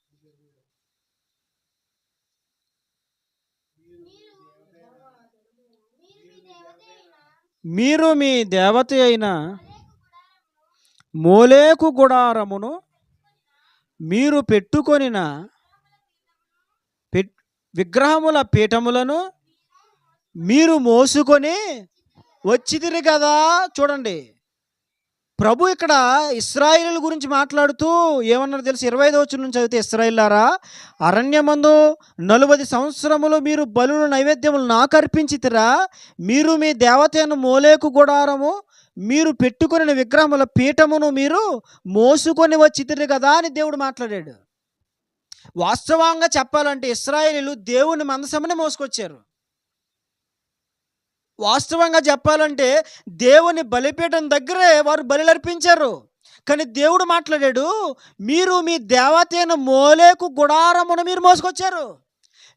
మీరు మీ దేవత అయిన మోలేకు గుడారమును మీరు పెట్టుకొనిన విగ్రహముల పీఠములను మీరు మోసుకొని వచ్చితిరి కదా. చూడండి, ప్రభు ఇక్కడ ఇశ్రాయేలు గురించి మాట్లాడుతూ ఏమన్నారు తెలుసు? 25వ వచనం నుంచి చదివితే, ఇశ్రాయేలారా, అరణ్యమందు 40 సంవత్సరములు మీరు బలులు నైవేద్యములు నాకు అర్పించితిరా. మీరు మీ దేవతను మోలేకు గుడారము మీరు పెట్టుకుని విగ్రహముల పీఠమును మీరు మోసుకొని వచ్చితిరి కదా అని దేవుడు మాట్లాడాడు. వాస్తవంగా చెప్పాలంటే ఇశ్రాయేలీలు దేవుని మందసమునే మోసుకొచ్చారు. వాస్తవంగా చెప్పాలంటే దేవుని బలిపీఠం దగ్గరే వారు బలిలర్పించారు. కానీ దేవుడు మాట్లాడాడు, మీరు మీ దేవతైన మోలేకు గుడారమును మీరు మోసుకొచ్చారు.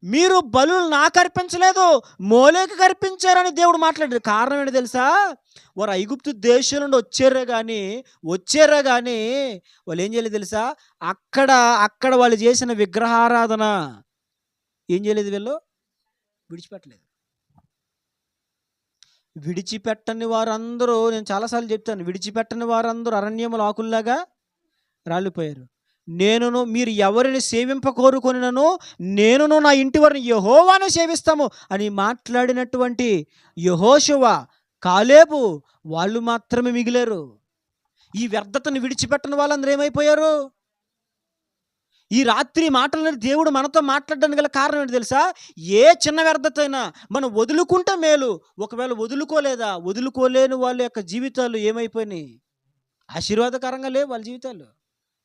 మీరు బలులు నాకు అర్పించలేదు, మోలేకు అర్పించారని దేవుడు మాట్లాడాడు. కారణం ఏంటి తెలుసా? వారు ఐగుప్తు దేశం నుండి వచ్చారే కానీ వాళ్ళు ఏం చేయలేదు తెలుసా? అక్కడ వాళ్ళు చేసిన విగ్రహారాధన ఏం చేయలేదు, వీళ్ళు విడిచిపెట్టలేదు. విడిచిపెట్టని వారందరూ, నేను చాలాసార్లు చెప్తాను, విడిచిపెట్టని వారందరూ అరణ్యముల ఆకుల్లాగా రాలిపోయారు. మీరు ఎవరిని సేవింపకోరుకొనినను నేనును నా ఇంటి వారిని యెహోవాను సేవిస్తాము అని మాట్లాడినటువంటి యెహోషువ, కాలేబు వాళ్ళు మాత్రమే మిగిలారు. ఈ వ్యర్థతను విడిచిపెట్టని వాళ్ళందరూ ఏమైపోయారు? ఈ రాత్రి మాటలని దేవుడు మనతో మాట్లాడడానికి గల కారణం ఏంటి తెలుసా? ఏ చిన్న వ్యర్థత అయినా మనం వదులుకుంటే మేలు. ఒకవేళ వదులుకోలేని వాళ్ళ యొక్క జీవితాలు ఏమైపోయినాయి? ఆశీర్వాదకరంగా లేవు వాళ్ళ జీవితాలు.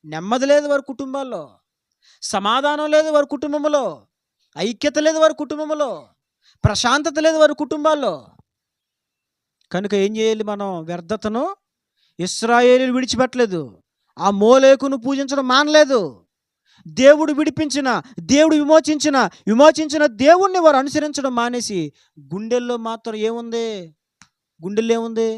నెమ్మది లేదు వారి కుటుంబాల్లో, సమాధానం లేదు వారి కుటుంబంలో, ఐక్యత లేదు వారి కుటుంబంలో, ప్రశాంతత లేదు వారి కుటుంబాల్లో. కనుక ఏం చేయాలి? మనం వ్యర్థతను ఇశ్రాయేలీయులు విడిచిపెట్టలేదు. ఆ మోలేకును పూజించడం మానలేదు. దేవుడు విమోచించిన దేవుణ్ణి వారు అనుసరించడం మానేసి గుండెల్లో మాత్రం ఏముంది? గుండెల్లో ఏముంది?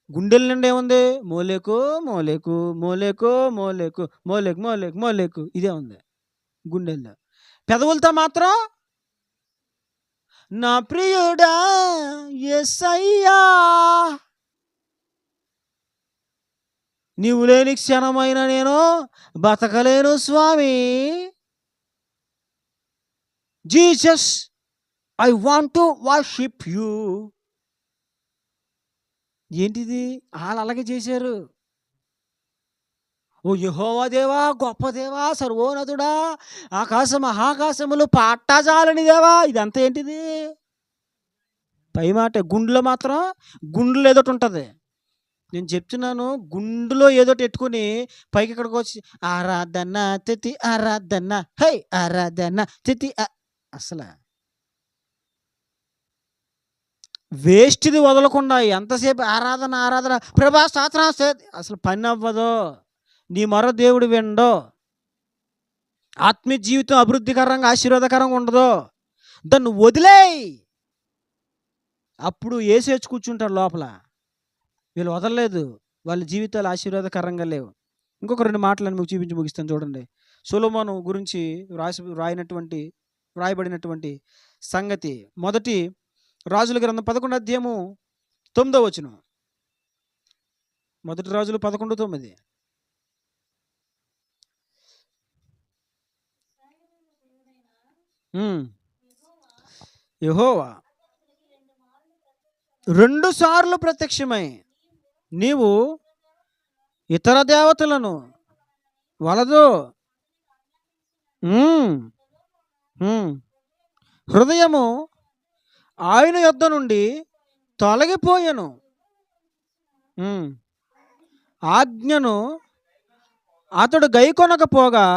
గుండెల నిండా ఏముంది? మోలేకు మోలేకు మోలేకు మోలేకు మోలేకు మోలేకు మోలేకు ఇదే ఉంది గుండెల్లో. పెదవులతో మాత్రం నా ప్రియుడా యేసయ్యా, నీవు లేని క్షణమైన నేను బతకలేను స్వామి. Jesus, I want to worship you. ఏంటిది? వాళ్ళు అలాగే చేశారు. ఓ యెహోవా దేవా, గొప్ప దేవా, సర్వోన్నతుడా, మహాకాశములు పాట్టజాలని దేవా. ఇదంతా ఏంటిది? పై మాట. గుండెలో మాత్రం ఏదోటి ఉంటుంది. నేను చెప్తున్నాను, గుండులో ఏదోటి ఎట్టుకుని పైకి ఇక్కడికి వచ్చి ఆరాధన తిథి ఆరాధన హై ఆరాధన తిథి అసలు వేస్ట్ది వదలకుండా ఎంతసేపు ఆరాధన ఆరాధన ప్రభా స్తోత్రం అసలు పని అవ్వదు. నీ మరో దేవుడు వినడు. ఆత్మీయ జీవితం అభివృద్ధికరంగా ఆశీర్వాదకరంగా ఉండదు. దాన్ని వదిలేయి. అప్పుడు ఏసేచి కూర్చుంటారు లోపల. వీళ్ళు వదలలేదు. వాళ్ళ జీవితాలు ఆశీర్వాదకరంగా లేవు. ఇంకొక 2 మాటలను మీకు చూపించి ముగిస్తాను చూడండి. సొలొమోను గురించి రాయబడినటువంటి సంగతి. మొదటి రాజుల గ్రంథం 11 అధ్యాయము 9వ వచనం. మొదటి రాజులు 11:9. యెహోవా 2 సార్లు ప్రత్యక్షమై నీవు ఇతర దేవతలను వలదు హృదయము ఆయన యొద్ద నుండి తొలగిపోయెను, ఆజ్ఞను అతడు గైకొనకపోగా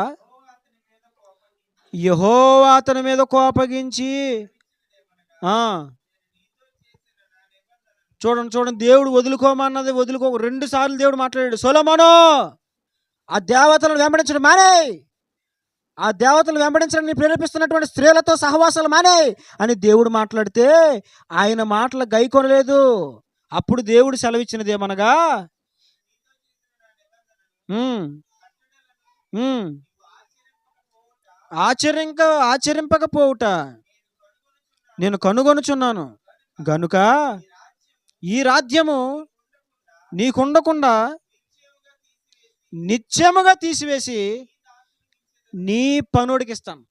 యెహోవా అతని మీద కోపగించి చూడండి దేవుడు వదులుకోమన్నది 2 సార్లు దేవుడు మాట్లాడాడు. సొలొమోను ఆ దేవతలను వెంబడించడం మానే, ఆ దేవతలను వెంబడించడానికి ప్రేరేపిస్తున్నటువంటి స్త్రీలతో సహవాసాలు మానే అని దేవుడు మాట్లాడితే ఆయన మాటలు గైకొనలేదు. అప్పుడు దేవుడు సెలవిచ్చినది ఏమనగా ఆచరింపకపోవుట నేను కనుగొనుచున్నాను గనుక ఈ రాజ్యము నీకుండకుండా నిత్యముగా తీసివేసి నీ పనోడికి ఇస్తాను.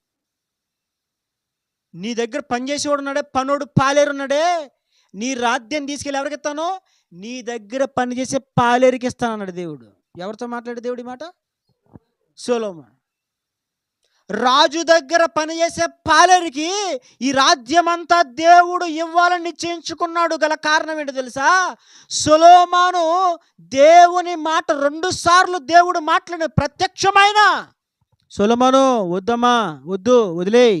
నీ దగ్గర పనిచేసేవాడు ఉన్నాడే, పనోడు పాలేరున్నాడే, నీ రాజ్యం తీసుకెళ్ళి ఎవరికి ఇస్తాను? నీ దగ్గర పనిచేసే పాలేరుకి ఇస్తాను అన్నాడు దేవుడు. ఎవరితో మాట్లాడే దేవుడి మాట? సొలొమోను. రాజు దగ్గర పనిచేసే పాలేరికి ఈ రాజ్యమంతా దేవుడు ఇవ్వాలని నిశ్చయించుకున్నాడు. గల కారణం ఏంటో తెలుసా? సొలొమోను దేవుని మాట 2 సార్లు దేవుడు మాట్లాడిన ప్రత్యక్షమైన సొలొమోను వద్దమ్మా, వద్దు, వదిలేయి.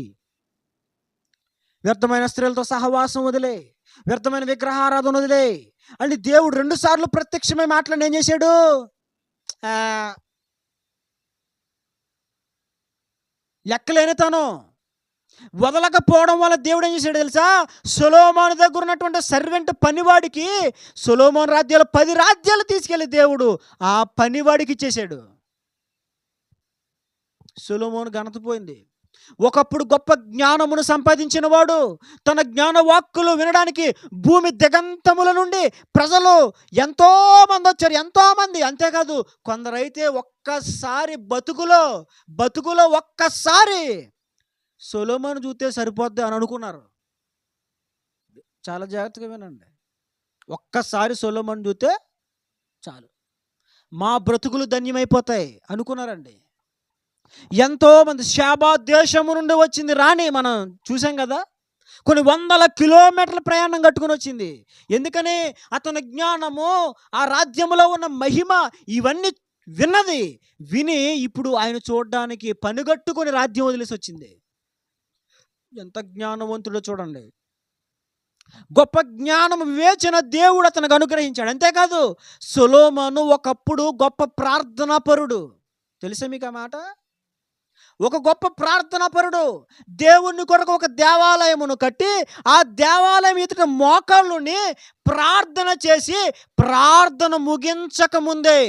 వ్యర్థమైన స్త్రీలతో సహవాసం వదిలేయి, వ్యర్థమైన విగ్రహారాధన వదిలేయి అని దేవుడు 2 సార్లు ప్రత్యక్షమై మాట్లాడి ఏం చేశాడు? లెక్కలేని తను వదలకపోవడం వల్ల దేవుడు ఏం చేశాడు తెలుసా? సొలొమోను దగ్గర ఉన్నటువంటి సర్వెంట్ పనివాడికి సొలొమోను రాజ్యాలు 10 రాజ్యాలు తీసుకెళ్ళి దేవుడు ఆ పనివాడికి ఇచ్చేశాడు. సొలొమోను ఘనత పోయింది. ఒకప్పుడు గొప్ప జ్ఞానమును సంపాదించిన వాడు, తన జ్ఞాన వాక్కులు వినడానికి భూమి దిగంతముల నుండి ప్రజలు ఎంతో మంది వచ్చారు, ఎంతో మంది. అంతేకాదు కొందరైతే ఒక్కసారి బతుకులో ఒక్కసారి సొలొమోను చూస్తే సరిపోద్ది అని అనుకున్నారు. చాలా జాగ్రత్తగా వినండి. ఒక్కసారి సొలొమోను చూస్తే చాలు, మా బ్రతుకులు ధన్యమైపోతాయి అనుకున్నారండి. ఎంతోమంది షాబా దేశము నుండి వచ్చింది రాణి, మనం చూసాం కదా. కొన్ని 100 కిలోమీటర్ల ప్రయాణం కట్టుకుని వచ్చింది. ఎందుకని? అతని జ్ఞానము, ఆ రాజ్యంలో ఉన్న మహిమ ఇవన్నీ విని ఇప్పుడు ఆయన చూడడానికి పనిగట్టుకొని రాజ్యం వదిలేసి వచ్చింది. ఎంత జ్ఞానవంతుడో చూడండి. గొప్ప జ్ఞానం, వివేచన దేవుడు అతనికి అనుగ్రహించాడు. అంతేకాదు సొలొమోను ఒకప్పుడు గొప్ప ప్రార్థనా పరుడు. తెలుసా మీకు ఆ మాట? ఒక గొప్ప ప్రార్థనా పరుడు. దేవుని కొరకు ఒక దేవాలయమును కట్టి ఆ దేవాలయం ఎదుట మోకాళ్ళుని ప్రార్థన చేసి ప్రార్థన ముగించక ముందే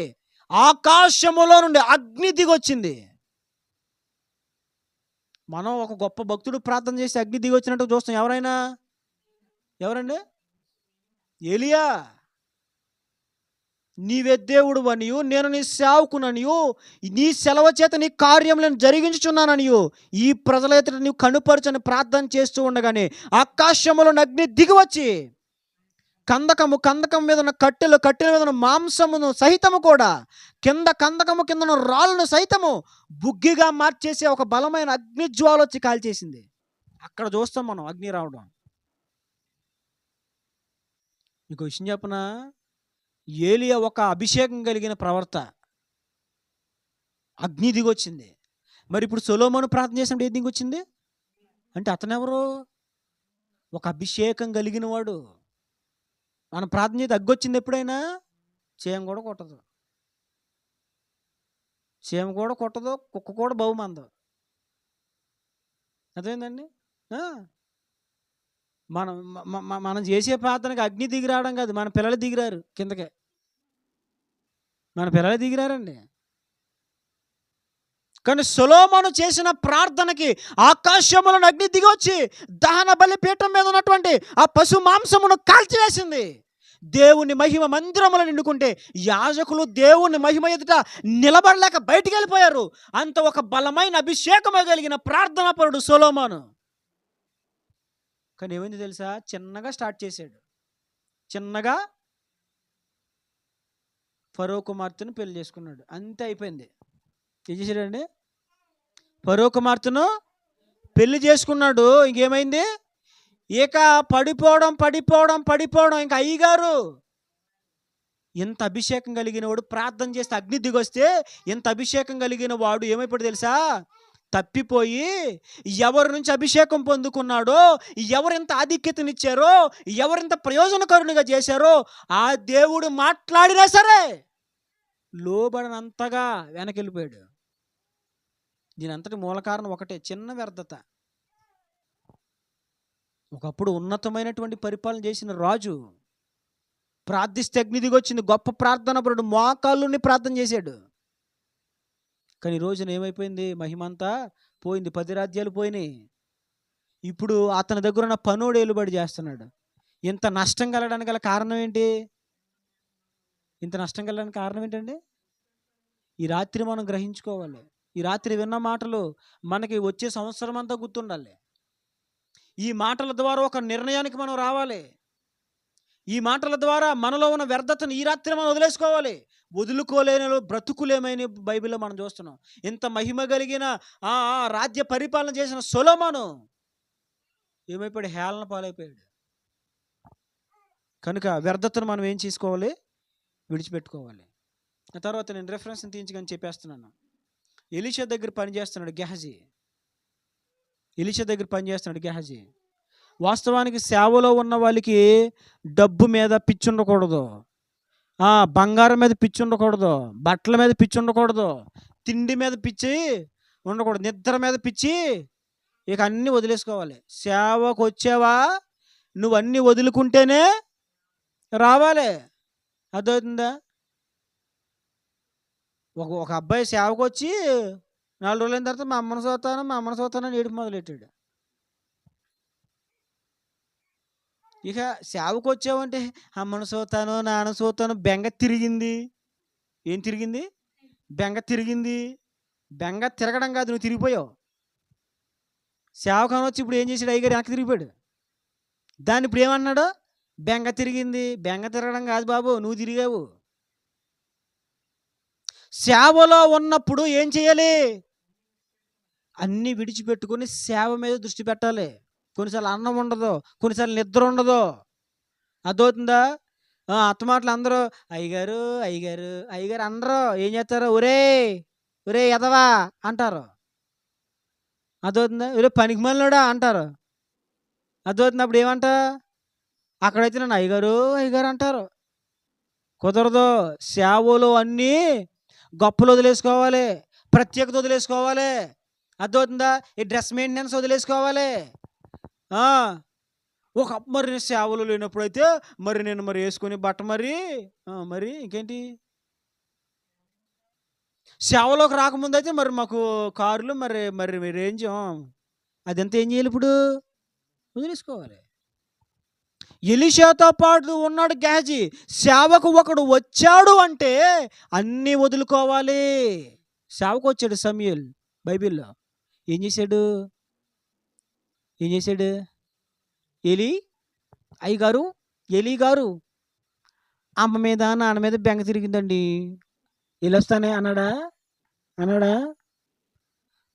ఆకాశములో నుండి అగ్ని దిగొచ్చింది. మనం ఒక గొప్ప భక్తుడు ప్రార్థన చేసి అగ్ని దిగొచ్చినట్టు చూస్తాం. ఎవరండి? ఎలియా. నీవే దేవుడు అనియు, నేను నీ సేవకుననియు, నీ సెలవు చేత నీ కార్యములను జరిగించుచున్నాననియు ఈ ప్రజల ఎదుట నీవు కనుపరచని ప్రార్థన చేస్తూ ఉండగానే ఆకాశములో అగ్ని దిగివచ్చి కందకం మీద ఉన్న కట్టెల మీద ఉన్న మాంసమును సహితము కూడా కందకము కింద ఉన్న రాళ్ళను సైతము బుగ్గిగా మార్చేసి ఒక బలమైన అగ్ని జ్వాల వచ్చి కాల్చేసింది. అక్కడ చూస్తాం మనం అగ్ని రావడం. మీకు విషయం చెప్పనా? ఏలియా ఒక అభిషేకం కలిగిన ప్రవర్త, అగ్ని దిగొచ్చింది. మరి ఇప్పుడు సొలొమోను ప్రార్థన చేసినప్పుడు ఏది దిగొచ్చింది అంటే అతనెవరు? ఒక అభిషేకం కలిగిన వాడు. మనం ప్రార్థన చేస్తే అగ్గొచ్చింది ఎప్పుడైనా? చీమ కూడా కొట్టదు, చీమ కూడా కొట్టదు, కుక్క కూడా బహుమందు. అదేందండి. మనం మనం చేసే ప్రార్థనకి అగ్ని దిగి రావడం కాదు, మన పిల్లలు దిగిరారు కిందకే, మన పిల్లలు దిగిరారండి. కానీ సొలొమోను చేసిన ప్రార్థనకి ఆకాశములను అగ్ని దిగొచ్చి దహన బలిపీఠం మీద ఉన్నటువంటి ఆ పశు మాంసమును కాల్చివేసింది. దేవుని మహిమ మందిరములు నిండుకుంటే యాజకులు దేవుని మహిమ ఎదుట నిలబడలేక బయటికి వెళ్ళిపోయారు. అంత ఒక బలమైన అభిషేకము కలిగిన ప్రార్థనా పరుడు సొలొమోను. కానీ ఏమైంది తెలుసా? చిన్నగా స్టార్ట్ చేశాడు. చిన్నగా ఫరో కుమార్తెను పెళ్లి చేసుకున్నాడు, అంతే అయిపోయింది. ఏం చేశాడండి? ఫరో కుమార్తెను పెళ్లి చేసుకున్నాడు. ఇంకేమైంది? ఇక పడిపోవడం పడిపోవడం పడిపోవడం. ఇంకా అయ్యగారు ఇంత అభిషేకం కలిగిన వాడు ప్రార్థన చేస్తే అగ్ని దిగొస్తే, ఇంత అభిషేకం కలిగిన వాడు ఏమైపోయాడు తెలుసా? తప్పిపోయి ఎవరి నుంచి అభిషేకం పొందుకున్నాడో, ఎవరింత ఆధిక్యతనిచ్చారో, ఎవరింత ప్రయోజనకరునిగా చేశారో ఆ దేవుడు మాట్లాడినా సరే లోబడనంతగా వెనకెళ్ళిపోయాడు. దీని అంతటి మూల కారణం ఒకటే, చిన్న వ్యర్థత. ఒకప్పుడు ఉన్నతమైనటువంటి పరిపాలన చేసిన రాజు ప్రార్థిస్తే అగ్ని దిగొచ్చింది. గొప్ప ప్రార్థన పరుడు, మోకాళ్ళుని ప్రార్థన చేశాడు. కానీ ఈ రోజున ఏమైపోయింది? మహిమంతా పోయింది, 10 రాజ్యాలు పోయినాయి. ఇప్పుడు అతని దగ్గర ఉన్న పనోడు ఏలుబడి చేస్తున్నాడు. ఇంత నష్టం కలగడానికి గల కారణం ఏంటి? ఇంత నష్టం కలగడానికి కారణం ఏంటండి? ఈ రాత్రి మనం గ్రహించుకోవాలి. ఈ రాత్రి విన్న మాటలు మనకి వచ్చే సంవత్సరం అంతా గుర్తుండాలి. ఈ మాటల ద్వారా ఒక నిర్ణయానికి మనం రావాలి. ఈ మాటల ద్వారా మనలో ఉన్న వ్యర్థతను ఈ రాత్రి మనం వదిలేసుకోవాలి. వదులుకోలేని బ్రతుకులేమని బైబిల్లో మనం చూస్తున్నాం. ఇంత మహిమ కలిగిన రాజ్య పరిపాలన చేసిన సొలొమోను ఏమైపోయాడు? హేళన పాలైపోయాడు. కనుక వ్యర్థతను మనం ఏం చేసుకోవాలి? విడిచిపెట్టుకోవాలి. ఆ తర్వాత నేను రెఫరెన్స్ తీయించుకొని చెప్పేస్తున్నాను. ఎలీషా దగ్గర పనిచేస్తున్నాడు గెహజీ. ఎలీషా దగ్గర పనిచేస్తున్నాడు గెహజీ. వాస్తవానికి సేవలో ఉన్న వాళ్ళకి డబ్బు మీద పిచ్చి ఉండకూడదు, బంగారం మీద పిచ్చి ఉండకూడదు, బట్టల మీద పిచ్చి ఉండకూడదు, తిండి మీద పిచ్చి ఉండకూడదు, నిద్ర మీద పిచ్చి. ఇక అన్నీ వదిలేసుకోవాలి. సేవకు వచ్చావా, నువ్వు అన్నీ వదులుకుంటేనే రావాలి. అర్థమవుతుందా? ఒక అబ్బాయి సేవకు వచ్చి 4 రోజులైన తర్వాత మా అమ్మను చూస్తానని ఏడుపు మొదలెట్టాడు. ఇక సేవకు వచ్చావంటే అమ్మను చూస్తాను, నాన్న చూస్తాను, బెంగ తిరిగింది. ఏం తిరిగింది? బెంగ తిరిగింది. బెంగ తిరగడం కాదు, నువ్వు తిరిగిపోయావు. సేవకాని వచ్చి ఇప్పుడు ఏం చేశాడు? అయ్యగారు వెనక్కి తిరిగిపోయాడు. దాన్ని ఇప్పుడు ఏమన్నాడు? బెంగ తిరిగింది. బెంగ తిరగడం కాదు బాబు, నువ్వు తిరిగావు. సేవలో ఉన్నప్పుడు ఏం చేయాలి? అన్నీ విడిచిపెట్టుకొని సేవ మీద దృష్టి పెట్టాలి. కొన్నిసార్లు అన్నం ఉండదు, కొన్నిసార్లు నిద్ర ఉండదు. అర్థమవుతుందా? అత్తమాటలు అందరూ అయ్యగారు అయ్యగారు అయ్యగారు అందరూ ఏం చేస్తారు? ఒరే ఒరే ఎదవా అంటారు. అర్థమవుతుందా? ఒరే పనికి మళ్ళోడా అంటారు. అర్థమవుతుంది? అప్పుడు ఏమంట? అక్కడైతే నన్ను అయ్యగారు అయ్యగారు అంటారు. కుదరదు. సేవలో అన్నీ గొప్పలు వదిలేసుకోవాలి, ప్రత్యేకత వదిలేసుకోవాలి. అర్థమవుతుందా? ఈ డ్రెస్ మెయింటెనెన్స్ వదిలేసుకోవాలి. మరి సేవలు లేనప్పుడైతే నేను వేసుకుని బట్ట మరి ఇంకేంటి? సేవలోకి రాకముందు అయితే మాకు కార్లు మరి రేంజ్ అదంతా ఏం చేయాలి? ఇప్పుడు వదిలేసుకోవాలి. ఎలీషాతో పాటు ఉన్నాడు గెహజీ. సేవకు ఒకడు వచ్చాడు అంటే అన్నీ వదులుకోవాలి. సేవకు వచ్చాడు సమూయేలు. బైబిల్లో ఏం చేశాడు? ఎలీ గారు అమ్మ మీద నాన్న మీద బెంగ తిరిగిందండి, వెళ్ళొస్తానే అన్నాడా?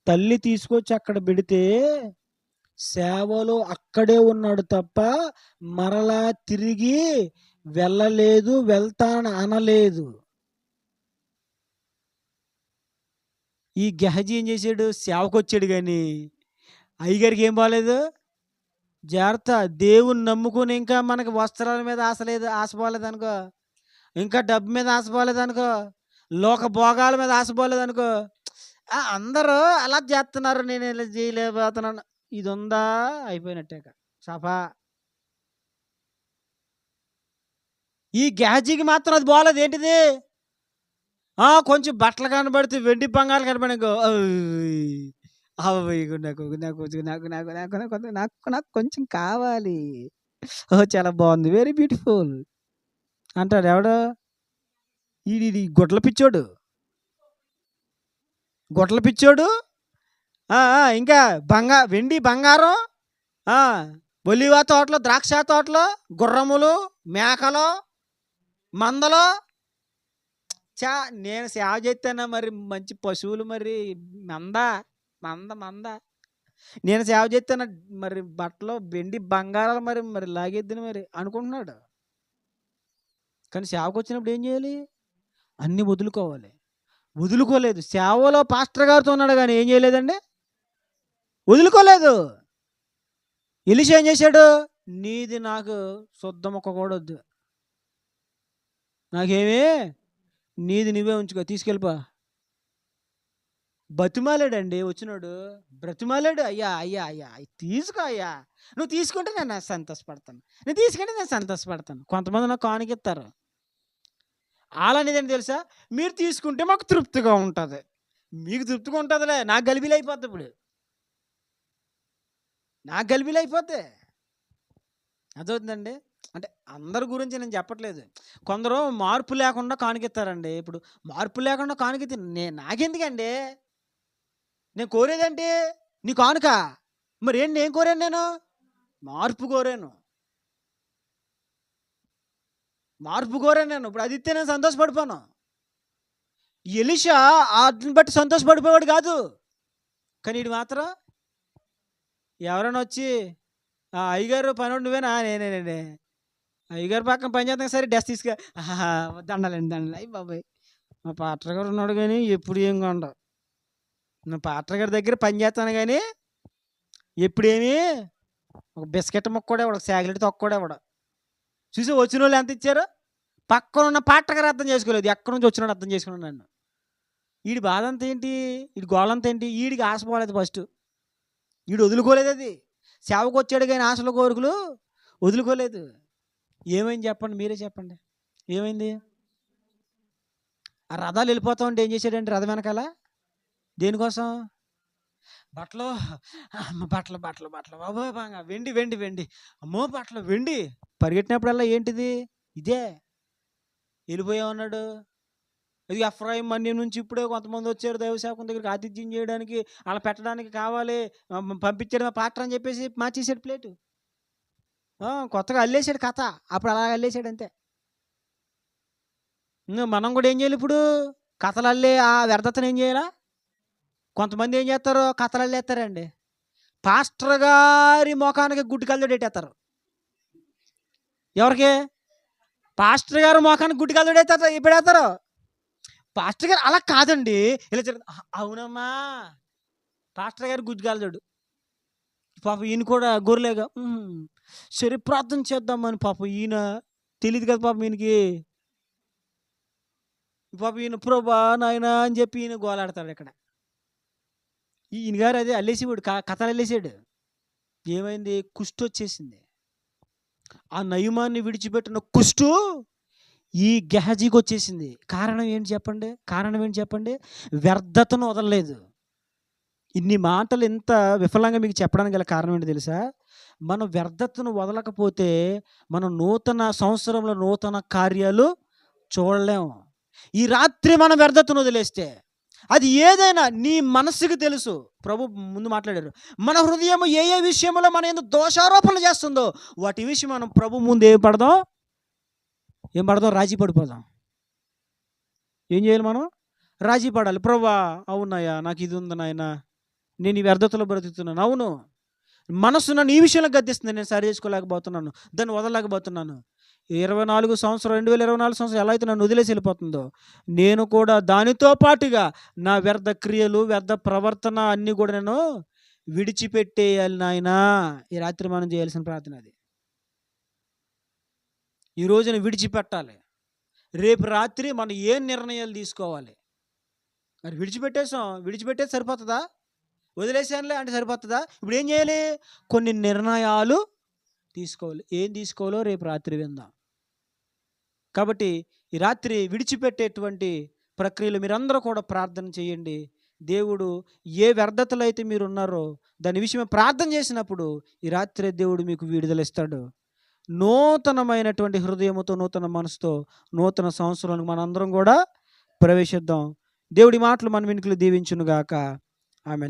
తల్లి తీసుకొచ్చి అక్కడ పెడితే సేవలో అక్కడే ఉన్నాడు తప్ప మరలా తిరిగి వెళ్ళలేదు, వెళ్తాను అనలేదు. ఈ గెహజీ ఏం చేశాడు? సేవకొచ్చాడు కానీ అయ్యగారికి ఏం బాలేదు. జాగ్రత్త, దేవుని నమ్ముకుని ఇంకా మనకి వస్త్రాల మీద ఆశ లేదు, ఆశ పోలేదనుకో, ఇంకా డబ్బు మీద ఆశ పోలేదనుకో, లోక భోగాల మీద ఆశ పోలేదనుకో, అందరూ అలా చేస్తున్నారు, నేను ఇలా చేయలేకపోతున్నాను, ఇది ఉందా అయిపోయినట్టే సఫా. ఈ గెహజీకి మాత్రం అది బాలేదు. ఏంటిది? కొంచెం బట్టలు కనబడితే, వెండి బంగారు కనబడికో, అవి నాకు నాకు నాకు నాకు నాకు నాకు నాకు నాకు కొంచెం కావాలి, చాలా బాగుంది, వెరీ బ్యూటిఫుల్ అంటాడు. ఎవడు? ఈ గొడ్ల పిచ్చోడు, గొడ్ల పిచ్చోడు. ఇంకా వెండి బంగారం, ఒలివ తోటలో, ద్రాక్ష తోటలో, గుర్రములు, మేకలు, మందలు. నేను సేవ చేస్తానా మరి, మంచి పశువులు, మరి మంద మంద మంద నేను సేవ చేస్తాను, మరి బట్టలు వెండి బంగారాలు మరి మరి లాగేద్దని మరి అనుకుంటున్నాడు. కానీ సేవకు వచ్చినప్పుడు ఏం చేయాలి? అన్నీ వదులుకోవాలి. వదులుకోలేదు. సేవలో పాస్టర్ గారితో ఉన్నాడు కానీ ఏం చేయలేదండి, వదులుకోలేదు. ఎలీషా ఏం చేశాడు? నీది నాకు శుద్ధ మొక్క కూడా వద్దు, నాకేమి, నీది నువ్వే ఉంచుకో, తీసుకెళ్ళిపో. బతిమాలాడండి వచ్చినాడు, బ్రతిమాలాడు. అయ్యా అయ్యా అయ్యా తీసుకో అయ్యా, నువ్వు తీసుకుంటే నేను సంతోషపడతాను, నువ్వు తీసుకుంటే నేను సంతోషపడతాను. కొంతమంది నాకు కానుకిస్తారు. అలానేదని తెలుసా? మీరు తీసుకుంటే మాకు తృప్తిగా ఉంటుంది. మీకు తృప్తిగా ఉంటుందిలే, నాకు గలిబిలు అయిపోద్ది. ఇప్పుడు నాకు గలిబిలు అయిపోద్ది. అదవుతుందండి. అంటే అందరి గురించి నేను చెప్పట్లేదు. కొందరు మార్పు లేకుండా కానుకిస్తారండి. ఇప్పుడు మార్పు లేకుండా కానుకితే నాకెందుకండి? నేను కోరేదంటే నీ కానుక. మరి ఏంటి నేను కోరాను? నేను మార్పు కోరాను, మార్పు కోరాను నేను. ఇప్పుడు అది ఇస్తే నేను సంతోషపడిపోను. ఎలీషా వాటిని బట్టి సంతోషపడిపోయాడు కాదు. కానీ ఇది మాత్రం ఎవరైనా వచ్చి, అయ్యగారు పని నువ్వేనా? నేనేనండి. అయ్యగారు పక్కన పని చేస్తాను, సరే డ్రెస్ తీసుకు, దండాలండి దండాలి. అయ్యి బాబాయ్, మా పాత్ర గారు ఉన్నాడు కానీ ఎప్పుడు ఏం కొండవు. నా పాత్ర గారి దగ్గర పని చేస్తాను కానీ ఎప్పుడేమి ఒక బిస్కెట్ ముక్క కూడా ఇవ్వడు, చాక్లెట్ తొక్క కూడా ఇవ్వడు. చూసి వచ్చిన వాళ్ళు ఎంత ఇచ్చారు? పక్కన ఉన్న పాత్ర గారు అర్థం చేసుకోలేదు, ఎక్కడి నుంచి వచ్చినాడు అర్థం చేసుకున్నాడు నన్ను. వీడి బాధ అంతా ఏంటి, వీడి గోళంతా ఏంటి? వీడికి ఆశపోలేదు ఫస్ట్, వీడు వదులుకోలేదు. అది సేవకు వచ్చాడు కానీ ఆశల కోరికలు వదులుకోలేదు. ఏమైంది చెప్పండి, మీరే చెప్పండి. ఏమైంది? ఆ రథాలు వెళ్ళిపోతా ఉంటే ఏం చేశాడండి? రథం వెనకాల దేనికోసం? బట్టలు, అమ్మ బట్టలు బట్టలు బట్టలు, బాబో బాగా వెండి వెండి వెండి, అమ్మో బట్టలు వెండి. పరిగెట్టినప్పుడల్లా ఏంటిది? ఇదే. వెళ్ళిపోయా ఉన్నాడు. ఇది ఎఫ్రాయిం మన్యం నుంచి ఇప్పుడే కొంతమంది వచ్చారు దైవసేవకుని దగ్గరికి ఆతిథ్యం చేయడానికి, అలా పెట్టడానికి కావాలి, పంపించాడు పాత్ర అని చెప్పేసి మార్చేసాడు ప్లేటు. కొత్తగా అల్లేసాడు కథ. అప్పుడు అలా అల్లేసాడు అంతే. మనం కూడా ఏం చేయాలి ఇప్పుడు? కథలు అల్లే ఆ వ్యర్థతను ఏం చేయాలా? కొంతమంది ఏం చేస్తారు? కథలు అల్లేస్తారండి. పాస్టర్ గారి ముఖానికి గుడ్డి కళ్ళజోడు పెట్టేస్తారు. ఎవరికి? పాస్టర్ గారు ముఖానికి గుడ్డి కళ్ళజోడు పెడతారు. పాస్టర్ గారు అలా కాదండి, ఇలా అవునమ్మా, పాస్టర్ గారు గుడ్డి కళ్ళజోడు. పాప ఈయన కూడా గొర్రెలేగా, సరే ప్రార్థన చేద్దామని పాప ఈయన తెలియదు కదా పాపం ఈయనకి. పాప ఈయన ప్రభా నాయన అని చెప్పి ఈయన గోలాడతాడు. ఇక్కడ ఈయన గారు అదే అల్లేసేవాడు, కథలు అల్లేసాడు. ఏమైంది? కుష్టు వచ్చేసింది. ఆ నయమాన్ని విడిచిపెట్టిన కుష్టు ఈ గెహజీకి వచ్చేసింది. కారణం ఏంటి చెప్పండి? కారణం ఏంటి చెప్పండి? వ్యర్థతను వదలలేదు. ఇన్ని మాటలు ఇంత విఫలంగా మీకు చెప్పడానికి గల కారణం ఏంటి తెలుసా? మనం వ్యర్థతను వదలకపోతే మనం నూతన సంవత్సరంలో నూతన కార్యాలు చూడలేము. ఈ రాత్రి మనం వ్యర్థతను వదిలేస్తే అది ఏదైనా నీ మనస్సుకు తెలుసు. ప్రభు ముందు మాట్లాడారు, మన హృదయం ఏ ఏ విషయంలో మన ఎందుకు దోషారోపణలు చేస్తుందో వాటి విషయం మనం ప్రభు ముందు ఏం పడదాం? రాజీ పడిపోదాం. ఏం చేయాలి మనం? రాజీ పడాలి. ప్రభువా అవునాయా, నాకు ఇది ఉంది నాయన, నేను ఈ వ్యర్థతలో బ్రతుకుతున్నాను. అవును, మనస్సు నన్ను ఈ విషయంలో గద్దిస్తుంది, నేను సరి చేసుకోలేకపోతున్నాను, దాన్ని వదలలేకపోతున్నాను. 24 సంవత్సరం 2024 సంవత్సరం ఎలా అయితే నన్ను వదిలేసి వెళ్ళిపోతుందో, నేను కూడా దానితో పాటుగా నా వ్యర్థ క్రియలు, వ్యర్థ ప్రవర్తన అన్నీ కూడా నేను విడిచిపెట్టేయాలి నాయనా. ఈ రాత్రి మనం చేయాల్సిన ప్రార్థన అది. ఈ రోజున విడిచిపెట్టాలి. రేపు రాత్రి మనం ఏం నిర్ణయాలు తీసుకోవాలి. మరి విడిచిపెట్టేసాం, విడిచిపెట్టేది సరిపోతుందా? వదిలేసానులే అంటే సరిపోతుందా? ఇప్పుడు ఏం చేయాలి? కొన్ని నిర్ణయాలు తీసుకోవాలి. ఏం తీసుకోవాలో రేపు రాత్రి విందాం. కాబట్టి ఈ రాత్రి విడిచిపెట్టేటువంటి ప్రక్రియలు మీరందరూ కూడా ప్రార్థన చేయండి. దేవుడు ఏ వ్యర్థతలు అయితే మీరు ఉన్నారో దాని విషయమే ప్రార్థన చేసినప్పుడు ఈ రాత్రి దేవుడు మీకు విడుదల ఇస్తాడు. నూతనమైనటువంటి హృదయముతో, నూతన మనసుతో నూతన సంవత్సరానికి మనందరం కూడా ప్రవేశిద్దాం. దేవుడి మాటలు మన వెనుకలు దీవించునుగాక. ఆమెన్.